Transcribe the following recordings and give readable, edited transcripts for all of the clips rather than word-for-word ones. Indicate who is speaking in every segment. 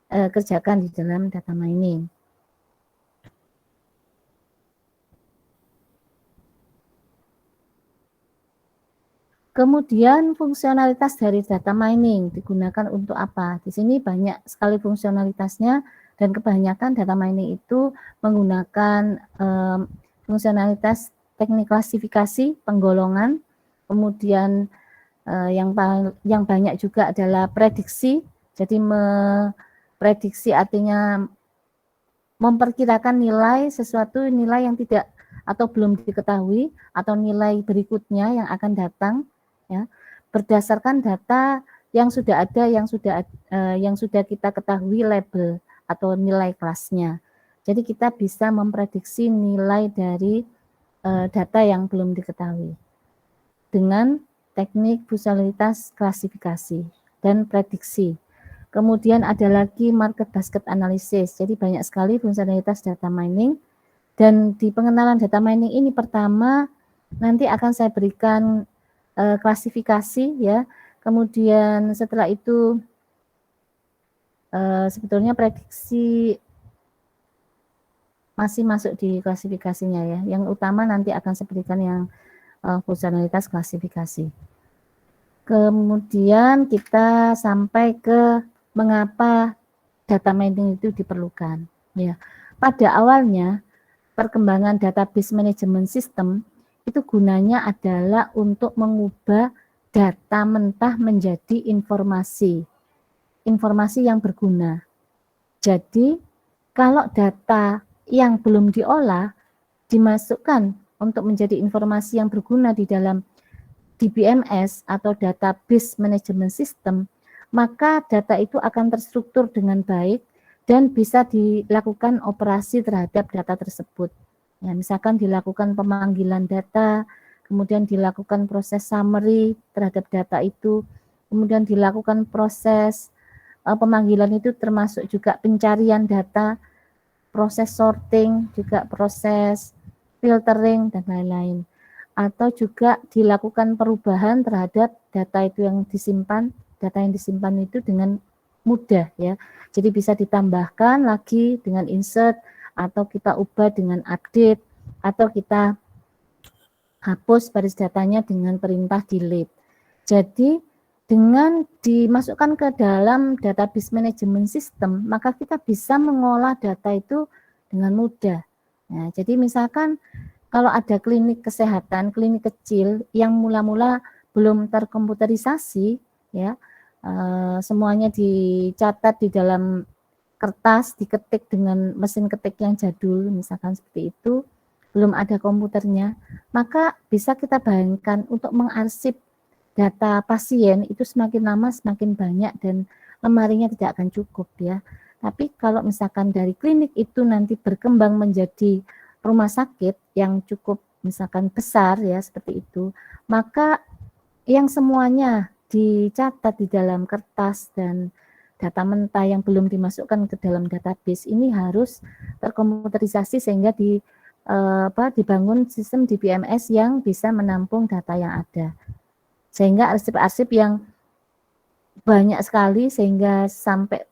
Speaker 1: kerjakan di dalam data mining. Kemudian fungsionalitas dari data mining digunakan untuk apa? Di sini banyak sekali fungsionalitasnya dan kebanyakan data mining itu menggunakan fungsionalitas teknik klasifikasi, penggolongan, kemudian yang banyak juga adalah prediksi. Jadi prediksi artinya memperkirakan nilai sesuatu, nilai yang tidak atau belum diketahui atau nilai berikutnya yang akan datang, ya, berdasarkan data yang sudah ada, yang sudah kita ketahui label atau nilai kelasnya. Jadi kita bisa memprediksi nilai dari data yang belum diketahui dengan teknik fungsionalitas klasifikasi dan prediksi. Kemudian ada lagi market basket analysis. Jadi banyak sekali fungsionalitas data mining. Dan di pengenalan data mining ini pertama nanti akan saya berikan klasifikasi, ya. Kemudian setelah itu sebetulnya prediksi masih masuk di klasifikasinya, ya. Yang utama nanti akan saya berikan yang fungsionalitas klasifikasi. Kemudian kita sampai ke mengapa data mining itu diperlukan, ya. Pada awalnya perkembangan database management system itu gunanya adalah untuk mengubah data mentah menjadi informasi yang berguna. Jadi kalau data yang belum diolah dimasukkan untuk menjadi informasi yang berguna di dalam DBMS atau database management system, maka data itu akan terstruktur dengan baik dan bisa dilakukan operasi terhadap data tersebut. Ya, misalkan dilakukan pemanggilan data, kemudian dilakukan proses summary terhadap data itu, kemudian dilakukan proses pemanggilan itu termasuk juga pencarian data, proses sorting, juga proses filtering, dan lain-lain. Atau juga dilakukan perubahan terhadap data itu yang disimpan, data yang disimpan itu dengan mudah, ya. Jadi bisa ditambahkan lagi dengan insert, atau kita ubah dengan update, atau kita hapus baris datanya dengan perintah delete. Jadi dengan dimasukkan ke dalam database management system, maka kita bisa mengolah data itu dengan mudah. Nah, jadi misalkan kalau ada klinik kesehatan, klinik kecil yang mula-mula belum terkomputerisasi, ya, semuanya dicatat di dalam kertas, diketik dengan mesin ketik yang jadul, misalkan seperti itu, belum ada komputernya, maka bisa kita bayangkan untuk mengarsip data pasien itu semakin lama semakin banyak dan lemarinya tidak akan cukup, ya. Tapi kalau misalkan dari klinik itu nanti berkembang menjadi rumah sakit yang cukup misalkan besar, ya, seperti itu, maka yang semuanya dicatat di dalam kertas dan data mentah yang belum dimasukkan ke dalam database ini harus terkomputerisasi sehingga dibangun sistem DBMS yang bisa menampung data yang ada. Sehingga arsip-arsip yang banyak sekali sehingga sampai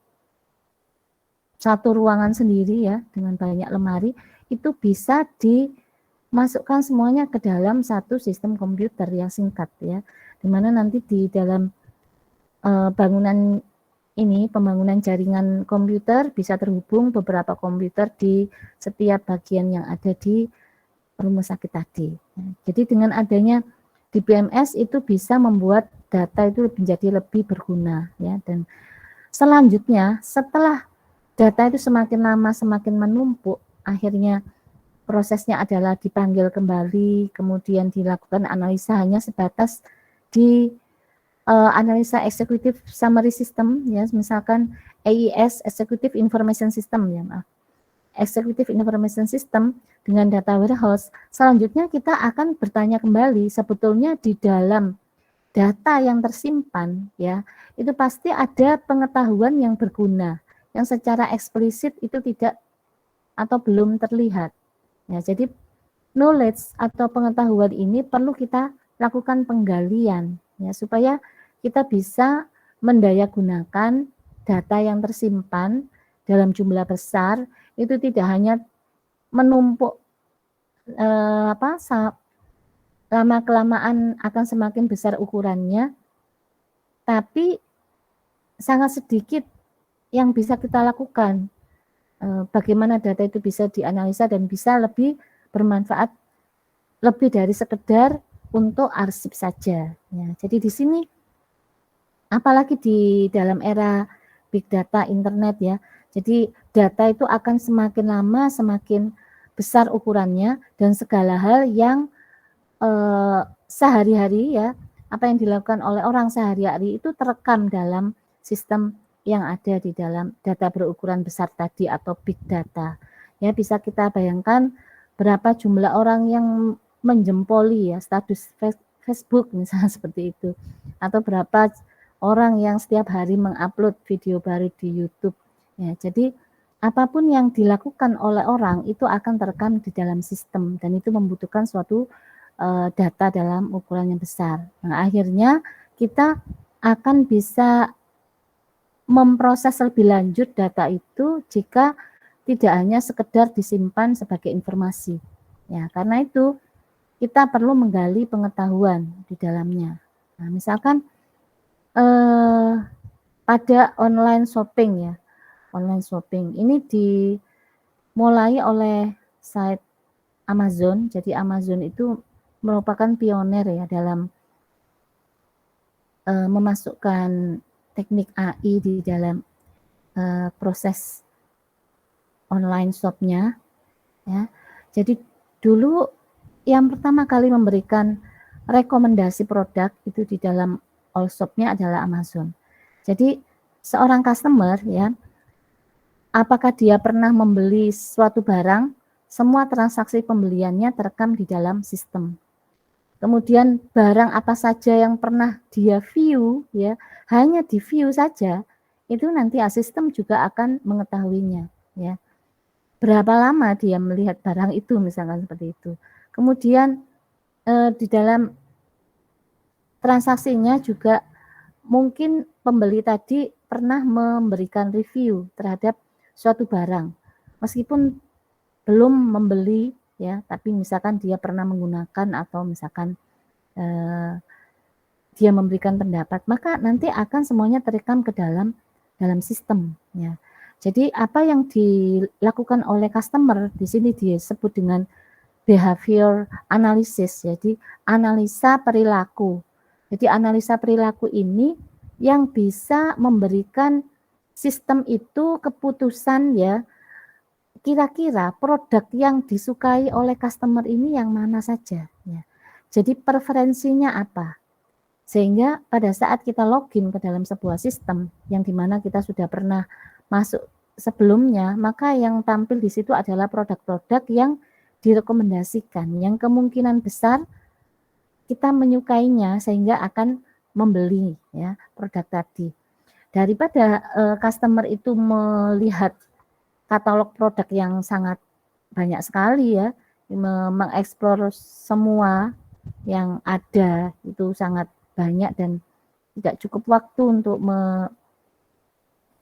Speaker 1: satu ruangan sendiri, ya, dengan banyak lemari itu bisa dimasukkan semuanya ke dalam satu sistem komputer yang singkat, ya, dimana nanti di dalam bangunan ini, pembangunan jaringan komputer bisa terhubung beberapa komputer di setiap bagian yang ada di rumah sakit tadi. Jadi dengan adanya DBMS itu bisa membuat data itu menjadi lebih berguna, ya. Dan selanjutnya setelah data itu semakin lama semakin menumpuk, akhirnya prosesnya adalah dipanggil kembali, kemudian dilakukan analisa hanya sebatas di analisa executive summary system, ya, misalkan AIS, Executive Information System, ya, maaf. Executive Information System dengan data warehouse. Selanjutnya kita akan bertanya kembali sebetulnya di dalam data yang tersimpan, ya, itu pasti ada pengetahuan yang berguna yang secara eksplisit itu tidak atau belum terlihat. Ya, jadi knowledge atau pengetahuan ini perlu kita lakukan penggalian, ya, supaya kita bisa mendayagunakan data yang tersimpan dalam jumlah besar itu tidak hanya menumpuk lama-kelamaan akan semakin besar ukurannya, tapi sangat sedikit yang bisa kita lakukan. Bagaimana data itu bisa dianalisa dan bisa lebih bermanfaat lebih dari sekedar untuk arsip saja. Ya, jadi di sini apalagi di dalam era big data internet ya. Jadi data itu akan semakin lama semakin besar ukurannya dan segala hal yang sehari-hari ya, apa yang dilakukan oleh orang sehari-hari itu terekam dalam sistem yang ada di dalam data berukuran besar tadi atau big data. Ya, bisa kita bayangkan berapa jumlah orang yang menjempoli ya status Facebook misalnya seperti itu, atau berapa orang yang setiap hari mengupload video baru di YouTube. Ya, jadi apapun yang dilakukan oleh orang itu akan terekam di dalam sistem dan itu membutuhkan suatu data dalam ukuran yang besar. Nah, akhirnya kita akan bisa memproses lebih lanjut data itu jika tidak hanya sekedar disimpan sebagai informasi. Ya, karena itu kita perlu menggali pengetahuan di dalamnya. Nah, misalkan pada online shopping ya, online shopping ini dimulai oleh site Amazon. Jadi Amazon itu merupakan pioner ya dalam memasukkan teknik AI di dalam proses online shop-nya ya. Jadi dulu yang pertama kali memberikan rekomendasi produk itu di dalam all shop-nya adalah Amazon. Jadi seorang customer ya, apakah dia pernah membeli suatu barang, semua transaksi pembeliannya terekam di dalam sistem. Kemudian barang apa saja yang pernah dia view ya, hanya di view saja, itu nanti sistem juga akan mengetahuinya ya. Berapa lama dia melihat barang itu misalkan seperti itu. Kemudian di dalam transaksinya juga mungkin pembeli tadi pernah memberikan review terhadap suatu barang. Meskipun belum membeli ya, tapi misalkan dia pernah menggunakan atau misalkan dia memberikan pendapat, maka nanti akan semuanya terekam ke dalam sistem ya. Jadi apa yang dilakukan oleh customer di sini disebut dengan behavior analysis, jadi analisa perilaku. Jadi analisa perilaku ini yang bisa memberikan sistem itu keputusan ya, kira-kira produk yang disukai oleh customer ini yang mana saja ya. Jadi preferensinya apa? Sehingga pada saat kita login ke dalam sebuah sistem yang dimana kita sudah pernah masuk sebelumnya, maka yang tampil di situ adalah produk-produk yang direkomendasikan, yang kemungkinan besar kita menyukainya sehingga akan membeli ya produk tadi. Daripada customer itu melihat katalog produk yang sangat banyak sekali ya, mengeksplor semua yang ada itu sangat banyak dan tidak cukup waktu untuk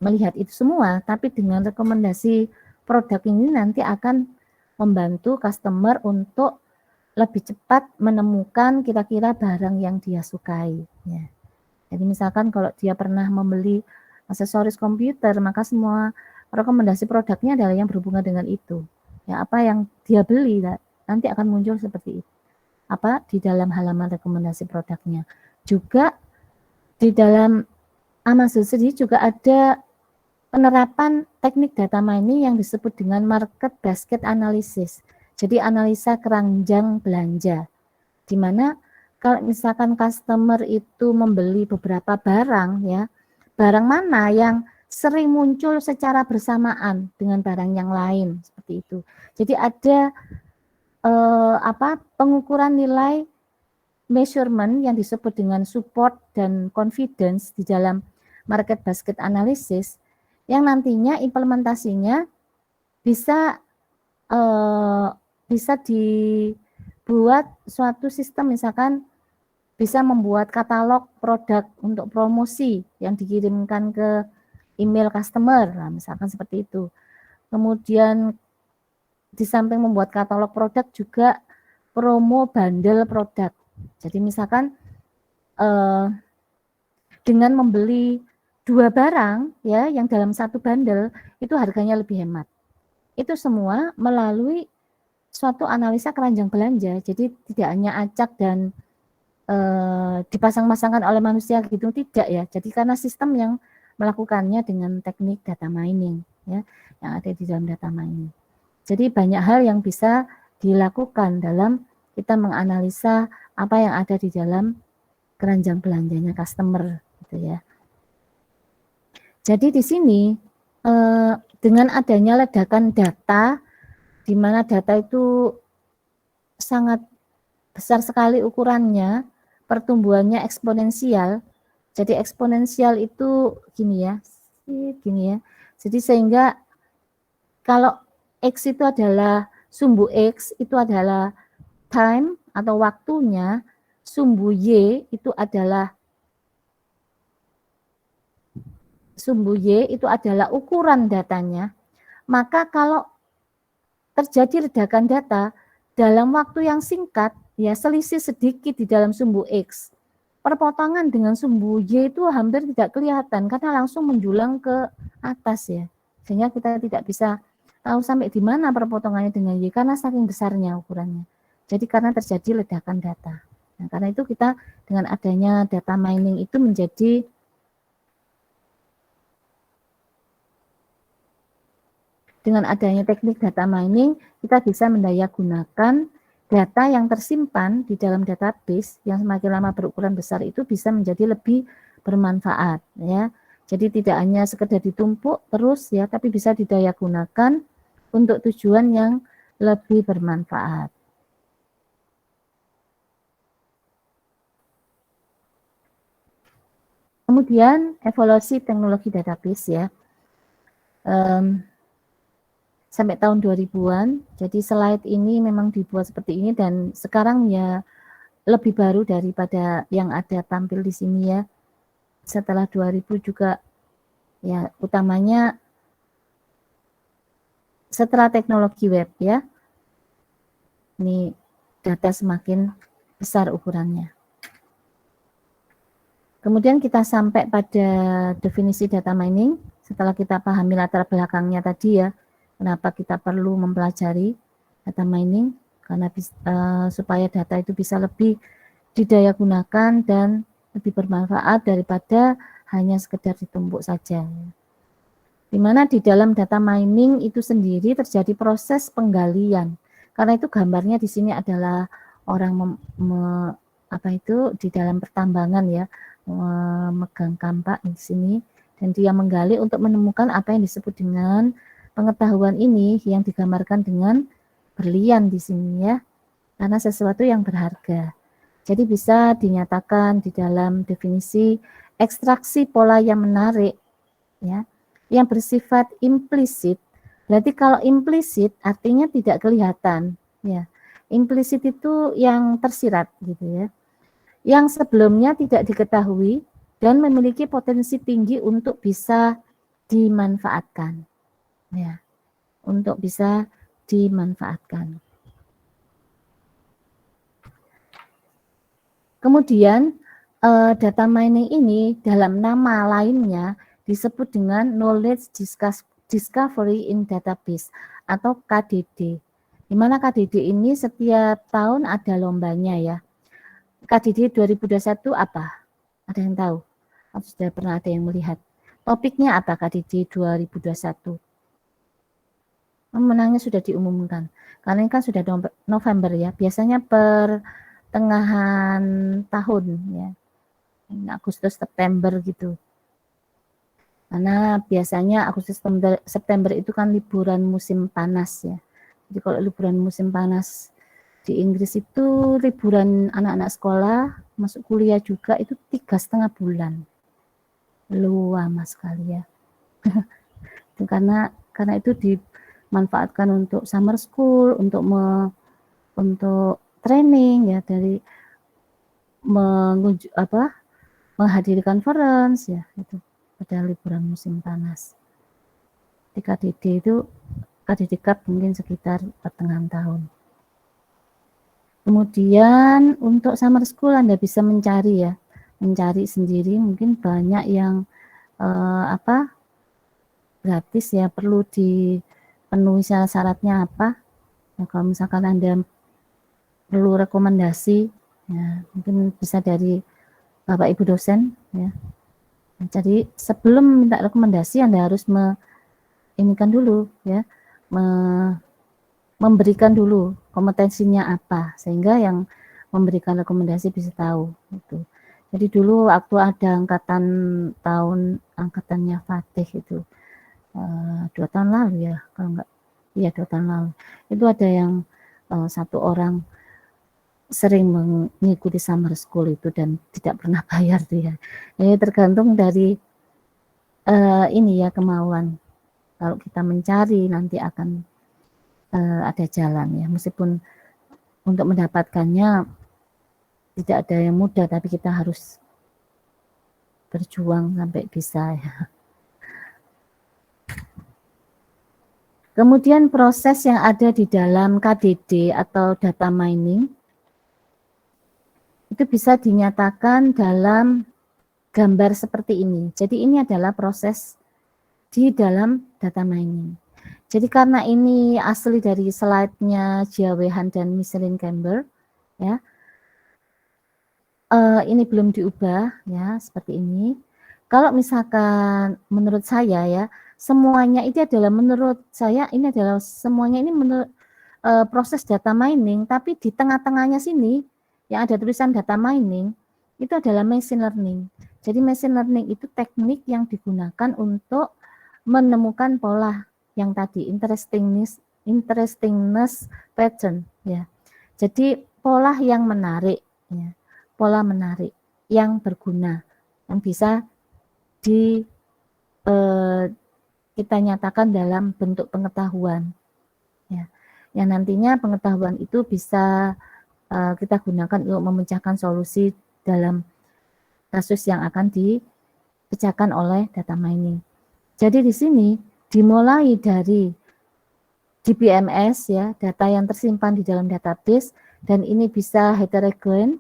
Speaker 1: melihat itu semua, tapi dengan rekomendasi produk ini nanti akan membantu customer untuk lebih cepat menemukan kira-kira barang yang dia sukai ya. Jadi misalkan kalau dia pernah membeli aksesoris komputer, maka semua rekomendasi produknya adalah yang berhubungan dengan itu. Ya, apa yang dia beli nanti akan muncul seperti itu. Apa di dalam halaman rekomendasi produknya. Juga di dalam Amazon sendiri juga ada penerapan teknik data mining yang disebut dengan market basket analysis. Jadi analisa keranjang belanja. Di mana kalau misalkan customer itu membeli beberapa barang ya, barang mana yang sering muncul secara bersamaan dengan barang yang lain seperti itu. Jadi ada pengukuran nilai measurement yang disebut dengan support dan confidence di dalam market basket analysis yang nantinya implementasinya bisa dibuat suatu sistem, misalkan bisa membuat katalog produk untuk promosi yang dikirimkan ke email customer, nah, misalkan seperti itu. Kemudian di samping membuat katalog produk juga promo bundle produk. Jadi misalkan dengan membeli 2 barang ya yang dalam satu bundle itu harganya lebih hemat. Itu semua melalui suatu analisa keranjang belanja. Jadi tidak hanya acak dan dipasang-pasangkan oleh manusia gitu, tidak ya. Jadi karena sistem yang melakukannya dengan teknik data mining ya yang ada di dalam data mining. Jadi banyak hal yang bisa dilakukan dalam kita menganalisa apa yang ada di dalam keranjang belanjanya customer gitu ya. Jadi di sini dengan adanya ledakan data, di mana data itu sangat besar sekali ukurannya, pertumbuhannya eksponensial. Jadi eksponensial itu gini ya. Jadi sehingga kalau X itu adalah sumbu X itu adalah time atau waktunya, sumbu Y itu adalah ukuran datanya. Maka kalau terjadi ledakan data dalam waktu yang singkat, ya selisih sedikit di dalam sumbu X, perpotongan dengan sumbu Y itu hampir tidak kelihatan karena langsung menjulang ke atas ya. Sehingga kita tidak bisa tahu sampai di mana perpotongannya dengan Y karena saking besarnya ukurannya. Jadi karena terjadi ledakan data. Nah, karena itu kita dengan adanya data mining itu menjadi dengan adanya teknik data mining kita bisa mendayagunakan data yang tersimpan di dalam database yang semakin lama berukuran besar itu bisa menjadi lebih bermanfaat ya. Jadi tidak hanya sekedar ditumpuk terus ya, tapi bisa didayagunakan untuk tujuan yang lebih bermanfaat. Kemudian evolusi teknologi database ya. Sampai tahun 2000-an. Jadi slide ini memang dibuat seperti ini dan sekarang ya lebih baru daripada yang ada tampil di sini ya. Setelah 2000 juga ya utamanya setelah teknologi web ya. Ini data semakin besar ukurannya. Kemudian kita sampai pada definisi data mining. Setelah kita pahami latar belakangnya tadi ya, kenapa kita perlu mempelajari data mining, karena supaya data itu bisa lebih didayagunakan dan lebih bermanfaat daripada hanya sekedar ditumpuk saja. Di mana di dalam data mining itu sendiri terjadi proses penggalian. Karena itu gambarnya di sini adalah orang di dalam pertambangan ya, memegang kampak di sini dan dia menggali untuk menemukan apa yang disebut dengan pengetahuan ini yang digambarkan dengan berlian di sini ya, karena sesuatu yang berharga. Jadi bisa dinyatakan di dalam definisi ekstraksi pola yang menarik ya, yang bersifat implisit. Berarti kalau implisit artinya tidak kelihatan ya. Implisit itu yang tersirat gitu ya. Yang sebelumnya tidak diketahui dan memiliki potensi tinggi untuk bisa dimanfaatkan. Ya, untuk bisa dimanfaatkan. Kemudian data mining ini dalam nama lainnya disebut dengan Knowledge Discovery in Database atau KDD. Di mana KDD ini setiap tahun ada lombanya ya. KDD 2021 apa? Ada yang tahu? Atau sudah pernah ada yang melihat? Topiknya apa KDD 2021? Pemenangnya sudah diumumkan. Karena ini kan sudah November ya. Biasanya pertengahan tahun ya. Agustus September gitu. Karena biasanya Agustus September itu kan liburan musim panas ya. Jadi kalau liburan musim panas di Inggris itu liburan anak-anak sekolah masuk kuliah juga itu 3,5 bulan. Lama sekali ya. karena itu dimanfaatkan untuk summer school, untuk training ya, dari menghadiri conference ya itu. pada liburan musim panas. Di KDD itu KDD Cup mungkin sekitar pertengahan tahun. Kemudian untuk summer school Anda bisa mencari ya, mencari sendiri, mungkin banyak yang gratis ya, perlu dipenuhi syaratnya apa. Nah, kalau misalkan Anda perlu rekomendasi, ya, mungkin bisa dari Bapak Ibu dosen ya. Nah, jadi sebelum minta rekomendasi Anda harus inikan dulu ya, memberikan dulu kompetensinya apa, sehingga yang memberikan rekomendasi bisa tahu gitu. Jadi dulu waktu ada angkatannya Fatih itu 2 tahun lalu ya, kalau enggak, iya 2 tahun lalu, itu ada yang 1 orang sering mengikuti summer school itu dan tidak pernah bayar dia. Jadi tergantung dari ini ya, kemauan. Kalau kita mencari nanti akan ada jalan ya, meskipun untuk mendapatkannya tidak ada yang mudah, tapi kita harus berjuang sampai bisa ya. Kemudian proses yang ada di dalam KDD atau data mining itu bisa dinyatakan dalam gambar seperti ini. Jadi ini adalah proses di dalam data mining. Jadi karena ini asli dari slide-nya Jia Wei Han dan Michelin Camber, ya, ini belum diubah ya, seperti ini. Kalau misalkan menurut saya ya, semuanya itu adalah menurut saya ini adalah semuanya ini menurut proses data mining, tapi di tengah-tengahnya sini yang ada tulisan data mining itu adalah machine learning. Jadi machine learning itu teknik yang digunakan untuk menemukan pola yang tadi interestingness pattern ya. Jadi pola yang menarik ya. Pola menarik yang berguna yang bisa kita nyatakan dalam bentuk pengetahuan ya. Yang nantinya pengetahuan itu bisa kita gunakan untuk memecahkan solusi dalam kasus yang akan dipecahkan oleh data mining. Jadi di sini dimulai dari DBMS ya, data yang tersimpan di dalam database, dan ini bisa heterogen,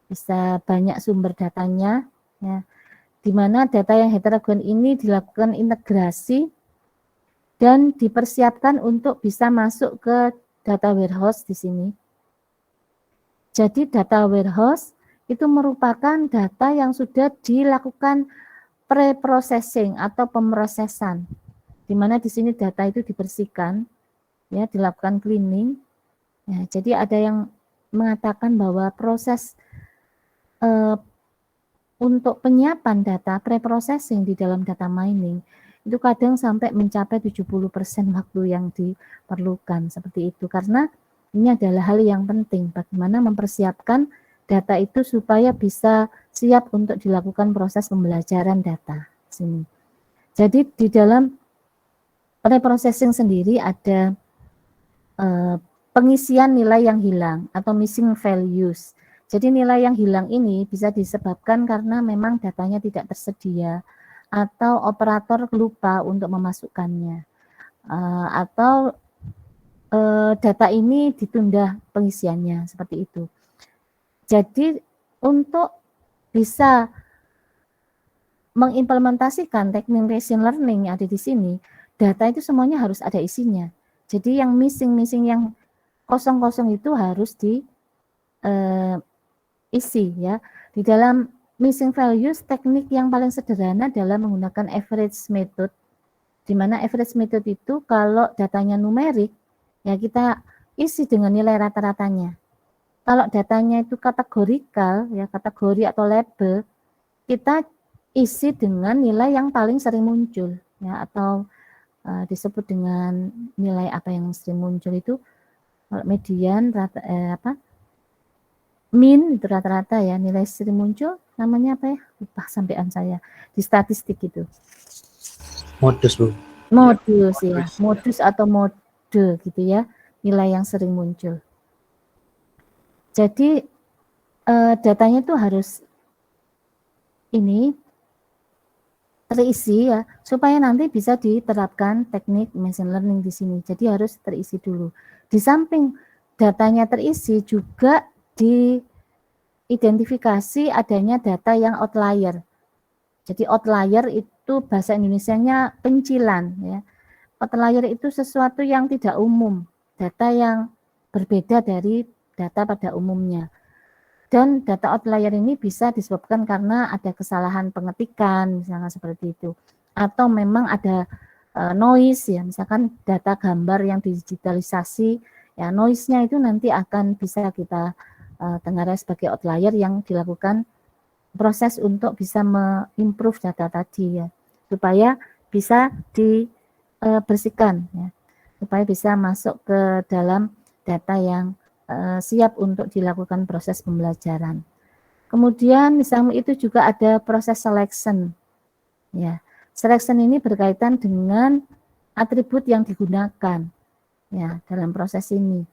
Speaker 1: bisa banyak sumber datanya ya, di mana data yang heterogen ini dilakukan integrasi dan dipersiapkan untuk bisa masuk ke data warehouse di sini. Jadi data warehouse itu merupakan data yang sudah dilakukan pre-processing atau pemrosesan, di mana di sini data itu dibersihkan, ya, dilakukan cleaning. Ya, jadi ada yang mengatakan bahwa proses untuk penyiapan data pre-processing di dalam data mining itu kadang sampai mencapai 70% waktu yang diperlukan seperti itu, karena ini adalah hal yang penting bagaimana mempersiapkan data itu supaya bisa siap untuk dilakukan proses pembelajaran data sini. Jadi di dalam pre-processing sendiri ada pengisian nilai yang hilang atau missing values. Jadi nilai yang hilang ini bisa disebabkan karena memang datanya tidak tersedia atau operator lupa untuk memasukkannya, atau data ini ditunda pengisiannya, seperti itu. Jadi untuk bisa mengimplementasikan teknik machine learning yang ada di sini, data itu semuanya harus ada isinya. Jadi yang missing yang kosong-kosong itu harus diisi ya. Di dalam missing values, teknik yang paling sederhana adalah menggunakan average method, di mana average method itu kalau datanya numerik, ya kita isi dengan nilai rata-ratanya. Kalau datanya itu kategorikal, ya kategori atau label, kita isi dengan nilai yang paling sering muncul, ya, atau disebut dengan nilai apa yang sering muncul itu, kalau median, min itu rata-rata ya, nilai sering muncul namanya apa ya, lupa sampean saya di statistik itu.
Speaker 2: Modus, Bu.
Speaker 1: Modus ya, modus atau mode gitu ya, nilai yang sering muncul. Jadi datanya itu harus ini terisi ya, supaya nanti bisa diterapkan teknik machine learning di sini. Jadi harus terisi dulu. Di samping datanya terisi juga diidentifikasi adanya data yang outlier. Jadi outlier itu bahasa Indonesianya pencilan ya. Outlier itu sesuatu yang tidak umum, data yang berbeda dari data pada umumnya. Dan data outlier ini bisa disebabkan karena ada kesalahan pengetikan, misalnya seperti itu. Atau memang ada noise ya, misalkan data gambar yang digitalisasi, ya noise-nya itu nanti akan bisa kita tenggarai sebagai outlier yang dilakukan proses untuk bisa mengimprove data tadi ya, supaya bisa dibersihkan ya, supaya bisa masuk ke dalam data yang siap untuk dilakukan proses pembelajaran. Kemudian di samping itu juga ada proses selection. Ya, selection ini berkaitan dengan atribut yang digunakan ya dalam proses ini.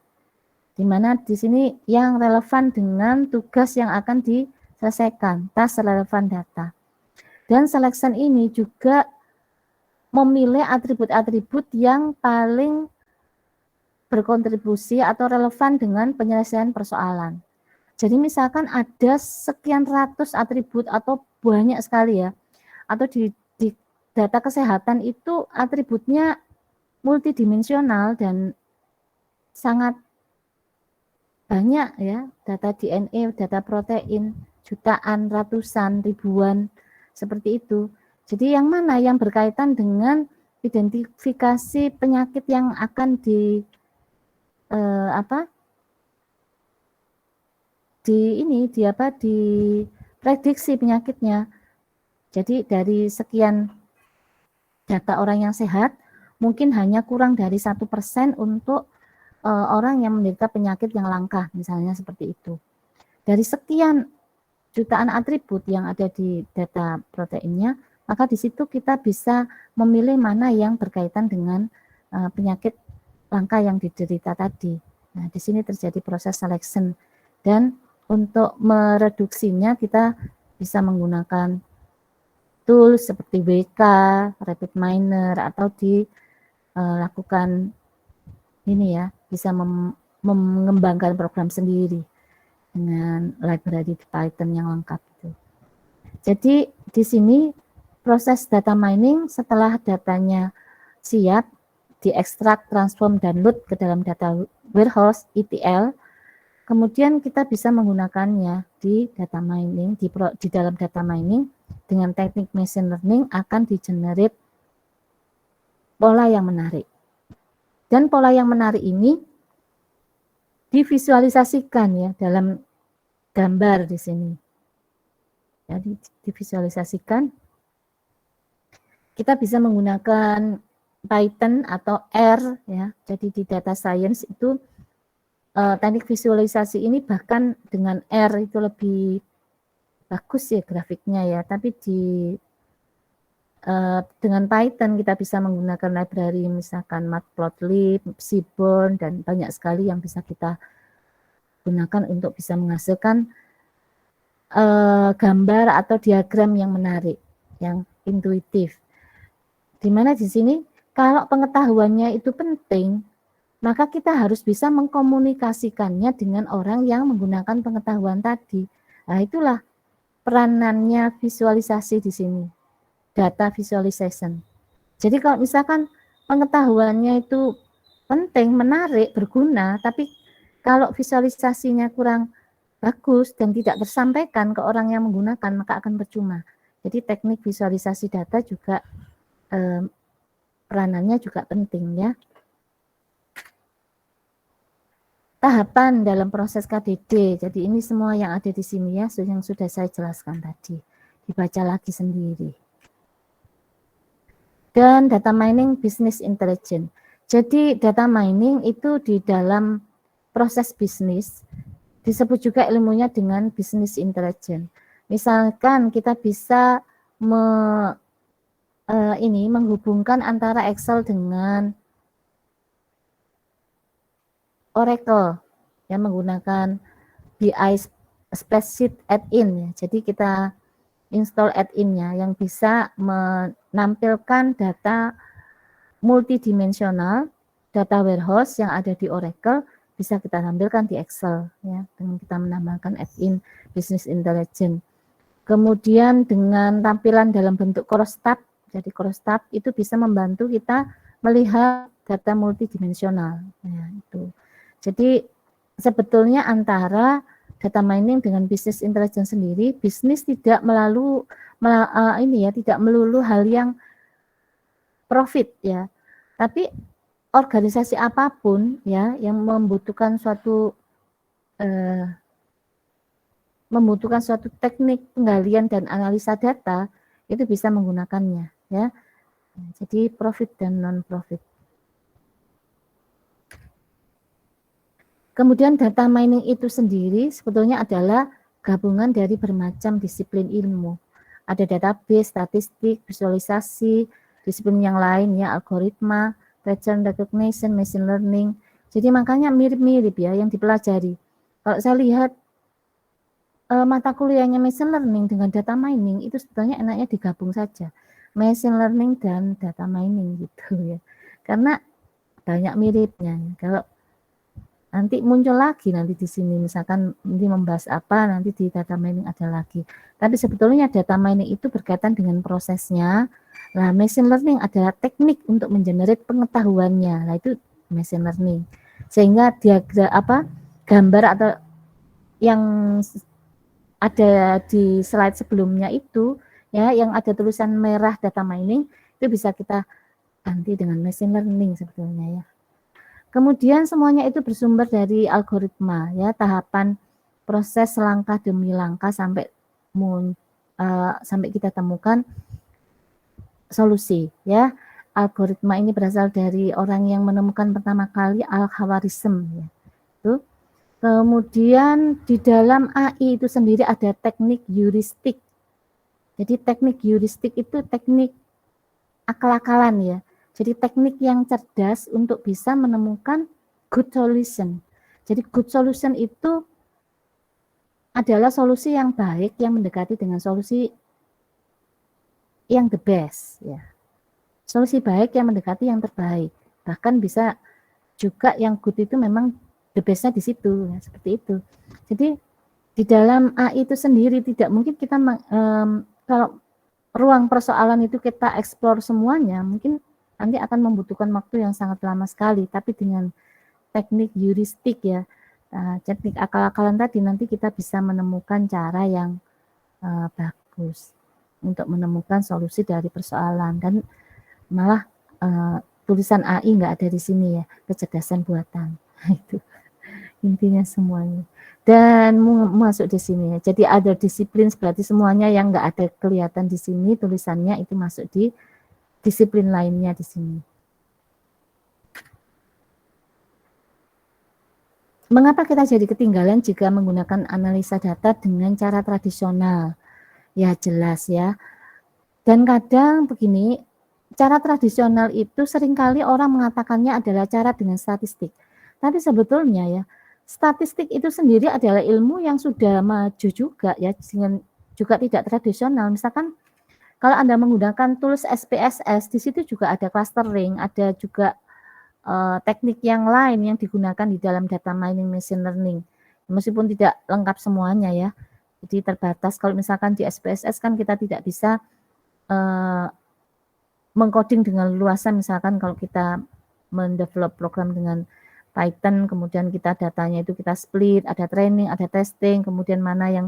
Speaker 1: Di mana di sini yang relevan dengan tugas yang akan diselesaikan, task relevan data. Dan selection ini juga memilih atribut-atribut yang paling berkontribusi atau relevan dengan penyelesaian persoalan. Jadi misalkan ada sekian ratus atribut atau banyak sekali ya, atau di data kesehatan itu atributnya multidimensional dan sangat banyak ya, data DNA, data protein, jutaan, ratusan, ribuan, seperti itu. Jadi yang mana yang berkaitan dengan identifikasi penyakit yang akan diprediksi penyakitnya. Jadi dari sekian data orang yang sehat, mungkin hanya kurang dari 1% untuk orang yang menderita penyakit yang langka, misalnya seperti itu. Dari sekian jutaan atribut yang ada di data proteinnya, maka di situ kita bisa memilih mana yang berkaitan dengan penyakit langka yang diderita tadi. Nah, di sini terjadi proses selection dan untuk mereduksinya kita bisa menggunakan tools seperti WK, RapidMiner atau dilakukan ini ya, bisa mengembangkan program sendiri dengan library Python yang lengkap itu. Jadi di sini proses data mining setelah datanya siap diekstrak, transform, dan load ke dalam data warehouse ETL, kemudian kita bisa menggunakannya di data mining, di dalam data mining dengan teknik machine learning akan di-generate pola yang menarik. Dan pola yang menarik ini divisualisasikan ya dalam gambar di sini. Jadi divisualisasikan. Kita bisa menggunakan Python atau R ya. Jadi di data science itu teknik visualisasi ini bahkan dengan R itu lebih bagus ya grafiknya ya. Tapi dengan Python kita bisa menggunakan library misalkan Matplotlib, Seaborn, dan banyak sekali yang bisa kita gunakan untuk bisa menghasilkan gambar atau diagram yang menarik, yang intuitif. Dimana di sini kalau pengetahuannya itu penting, maka kita harus bisa mengkomunikasikannya dengan orang yang menggunakan pengetahuan tadi. Nah, itulah peranannya visualisasi di sini, data visualization. Jadi kalau misalkan pengetahuannya itu penting, menarik, berguna, tapi kalau visualisasinya kurang bagus dan tidak tersampaikan ke orang yang menggunakan, maka akan percuma. Jadi teknik visualisasi data juga peranannya juga penting ya. Tahapan dalam proses KDD. Jadi ini semua yang ada di sini ya, yang sudah saya jelaskan tadi. Dibaca lagi sendiri. Dan data mining business intelligence. Jadi data mining itu di dalam proses bisnis disebut juga ilmunya dengan business intelligence. Misalkan kita bisa menghubungkan antara Excel dengan Oracle yang menggunakan BI spreadsheet add-in ya. Jadi kita install add-in-nya yang bisa menampilkan data multidimensional, data warehouse yang ada di Oracle bisa kita tampilkan di Excel ya, dengan kita menambahkan add-in business intelligence. Kemudian dengan tampilan dalam bentuk cross tab, jadi cross tab itu bisa membantu kita melihat data multidimensional. Ya, itu. Jadi sebetulnya antara data mining dengan business intelligence sendiri, bisnis tidak tidak melulu hal yang profit ya, tapi organisasi apapun ya yang membutuhkan suatu teknik penggalian dan analisa data itu bisa menggunakannya ya. Jadi profit dan non profit. Kemudian data mining itu sendiri sebetulnya adalah gabungan dari bermacam disiplin ilmu. Ada database, statistik, visualisasi, disiplin yang lain ya, algoritma, pattern recognition, machine learning. Jadi makanya mirip-mirip ya yang dipelajari. Kalau saya lihat mata kuliahnya machine learning dengan data mining itu sebetulnya enaknya digabung saja. Machine learning dan data mining gitu ya. Karena banyak miripnya. Kalau nanti muncul lagi nanti di sini misalkan nanti membahas apa nanti di data mining ada lagi, tapi sebetulnya data mining itu berkaitan dengan prosesnya. Nah, machine learning adalah teknik untuk mengenerate pengetahuannya. Nah, itu machine learning. Sehingga gambar atau yang ada di slide sebelumnya itu ya, yang ada tulisan merah data mining itu bisa kita ganti dengan machine learning sebetulnya ya. Kemudian semuanya itu bersumber dari algoritma ya, tahapan proses langkah demi langkah sampai kita temukan solusi ya. Algoritma ini berasal dari orang yang menemukan pertama kali Al-Khwarizm ya. Itu. Kemudian di dalam AI itu sendiri ada teknik heuristik. Jadi teknik heuristik itu teknik akal-akalan ya. Jadi teknik yang cerdas untuk bisa menemukan good solution. Jadi good solution itu adalah solusi yang baik yang mendekati dengan solusi yang the best ya. Solusi baik yang mendekati yang terbaik. Bahkan bisa juga yang good itu memang the best-nya di situ ya, seperti itu. Jadi di dalam AI itu sendiri tidak mungkin kita kalau ruang persoalan itu kita eksplor semuanya, mungkin nanti akan membutuhkan waktu yang sangat lama sekali, tapi dengan teknik heuristik ya, teknik akal-akalan tadi nanti kita bisa menemukan cara yang bagus untuk menemukan solusi dari persoalan. Dan malah tulisan AI nggak ada di sini ya, kecerdasan buatan. Itu intinya semuanya. Dan masuk di sini ya. Jadi ada disiplin berarti semuanya yang nggak ada kelihatan di sini tulisannya itu masuk di disiplin lainnya di sini. Mengapa kita jadi ketinggalan jika menggunakan analisa data dengan cara tradisional? Ya jelas ya. Dan kadang begini, cara tradisional itu seringkali orang mengatakannya adalah cara dengan statistik. Tapi sebetulnya ya, statistik itu sendiri adalah ilmu yang sudah maju juga ya, dengan juga tidak tradisional. Misalkan kalau Anda menggunakan tools SPSS, di situ juga ada clustering, ada juga teknik yang lain yang digunakan di dalam data mining machine learning. Meskipun tidak lengkap semuanya ya, jadi terbatas. Kalau misalkan di SPSS kan kita tidak bisa mengcoding dengan luasan, misalkan kalau kita mendevelop program dengan Python, kemudian kita datanya itu kita split, ada training, ada testing, kemudian mana yang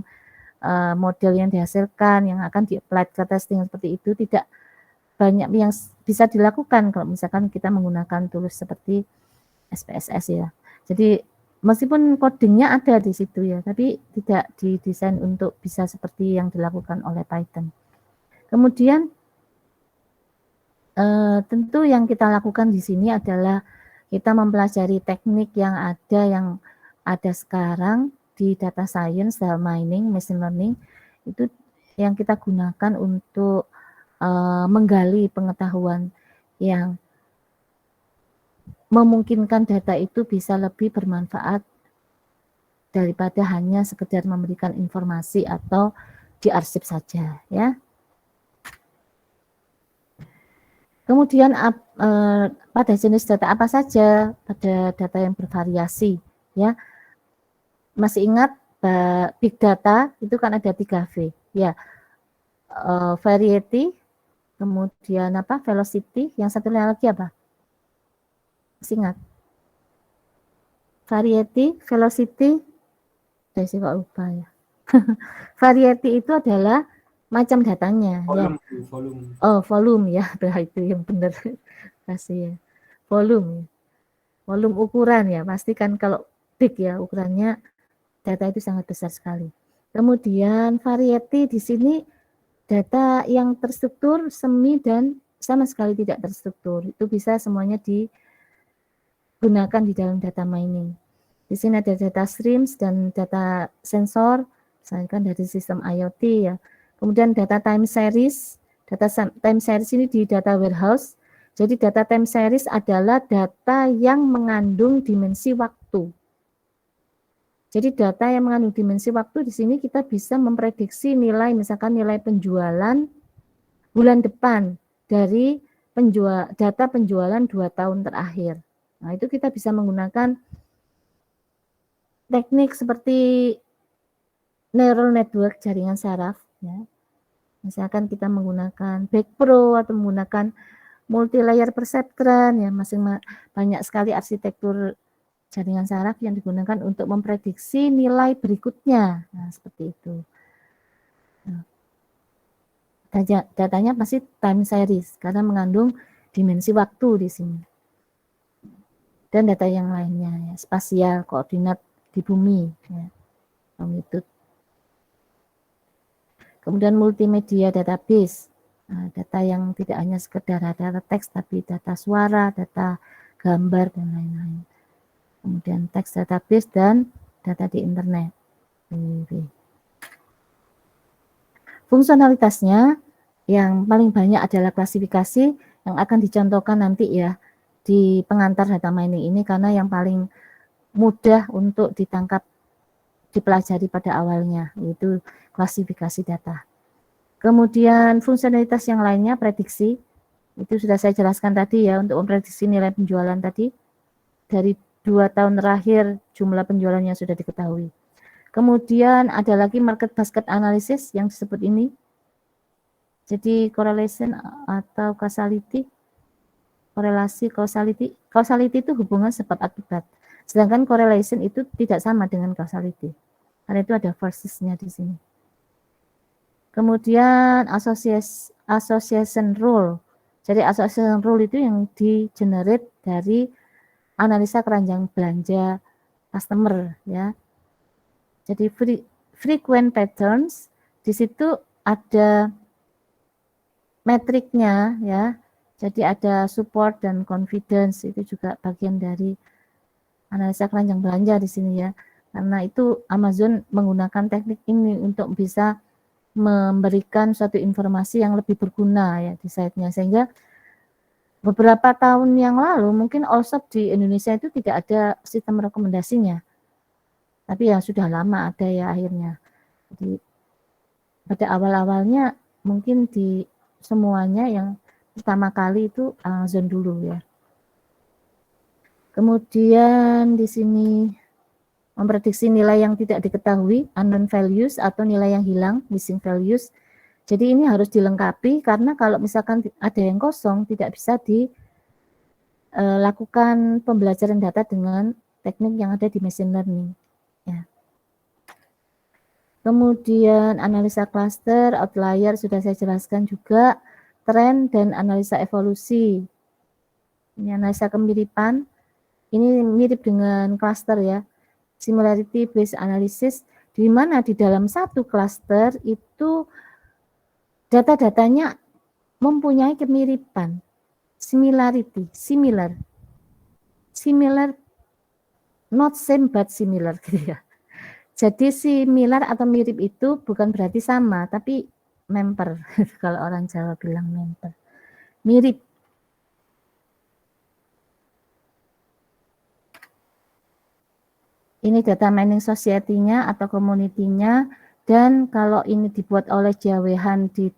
Speaker 1: model yang dihasilkan yang akan di-apply ke testing seperti itu, tidak banyak yang bisa dilakukan kalau misalkan kita menggunakan tools seperti SPSS ya. Jadi meskipun codingnya ada di situ ya, tapi tidak didesain untuk bisa seperti yang dilakukan oleh Python. Kemudian tentu yang kita lakukan di sini adalah kita mempelajari teknik yang ada sekarang di data science, data mining, machine learning, itu yang kita gunakan untuk menggali pengetahuan yang memungkinkan data itu bisa lebih bermanfaat daripada hanya sekedar memberikan informasi atau diarsip saja ya. Kemudian pada jenis data apa saja? Pada data yang bervariasi ya. Masih ingat big data itu kan ada 3V ya. Variety, kemudian apa? Velocity, yang satunya lagi apa? Masih ingat? Variety, velocity, saya sih kok lupa ya. Variety itu adalah macam datanya ya.
Speaker 2: Volume.
Speaker 1: Oh, volume ya, itu yang benar. Kasih ya. Volume. Volume ukuran ya, pasti kan kalau big ya ukurannya data itu sangat besar sekali. Kemudian variety di sini data yang terstruktur, semi dan sama sekali tidak terstruktur. Itu bisa semuanya digunakan di dalam data mining. Di sini ada data streams dan data sensor, misalkan dari sistem IoT ya. Kemudian data time series, data time series ini di data warehouse. Jadi data time series adalah data yang mengandung dimensi waktu. Jadi data yang mengandung dimensi waktu di sini kita bisa memprediksi nilai, misalkan nilai penjualan bulan depan dari data penjualan 2 tahun terakhir. Nah, itu kita bisa menggunakan teknik seperti neural network, jaringan saraf ya. Misalkan kita menggunakan Backpro atau menggunakan multi-layer perceptron ya, banyak sekali arsitektur jaringan saraf yang digunakan untuk memprediksi nilai berikutnya. Nah, seperti itu. Nah, datanya pasti time series karena mengandung dimensi waktu di sini. Dan data yang lainnya ya, spasial, koordinat di bumi ya, longitude. Kemudian multimedia database, nah, data yang tidak hanya sekedar data teks tapi data suara, data gambar dan lain-lain. Kemudian teks database dan data di internet. Fungsionalitasnya yang paling banyak adalah klasifikasi yang akan dicontohkan nanti ya di pengantar data mining ini karena yang paling mudah untuk ditangkap, dipelajari pada awalnya, yaitu klasifikasi data. Kemudian fungsionalitas yang lainnya prediksi, itu sudah saya jelaskan tadi ya, untuk memprediksi nilai penjualan tadi dari 2 tahun terakhir jumlah penjualannya sudah diketahui. Kemudian ada lagi market basket analysis yang disebut ini. Jadi correlation atau causality, korelasi causality itu hubungan sebab akibat. Sedangkan correlation itu tidak sama dengan causality. Karena itu ada versesnya di sini. Kemudian association rule. Jadi association rule itu yang di-generate dari analisa keranjang belanja customer ya. Jadi frequent patterns di situ ada metriknya ya. Jadi ada support dan confidence, itu juga bagian dari analisa keranjang belanja di sini ya. Karena itu Amazon menggunakan teknik ini untuk bisa memberikan suatu informasi yang lebih berguna ya di site-nya, sehingga beberapa tahun yang lalu mungkin Allshop di Indonesia itu tidak ada sistem rekomendasinya. Tapi ya sudah lama ada ya akhirnya. Jadi pada awal-awalnya mungkin di semuanya yang pertama kali itu Amazon dulu ya. Kemudian di sini memprediksi nilai yang tidak diketahui, unknown values atau nilai yang hilang, missing values. Jadi ini harus dilengkapi karena kalau misalkan ada yang kosong tidak bisa dilakukan pembelajaran data dengan teknik yang ada di machine learning. Ya. Kemudian analisa cluster, outlier sudah saya jelaskan juga, tren dan analisa evolusi. Ini analisa kemiripan, ini mirip dengan cluster ya, similarity based analysis, di mana di dalam satu cluster itu data-datanya mempunyai kemiripan, similarity, similar, not same but similar gitu ya. Jadi similar atau mirip itu bukan berarti sama, tapi member. Kalau orang Jawa bilang member. Mirip. Ini data mining society-nya atau community-nya. Dan kalau ini dibuat oleh JWH di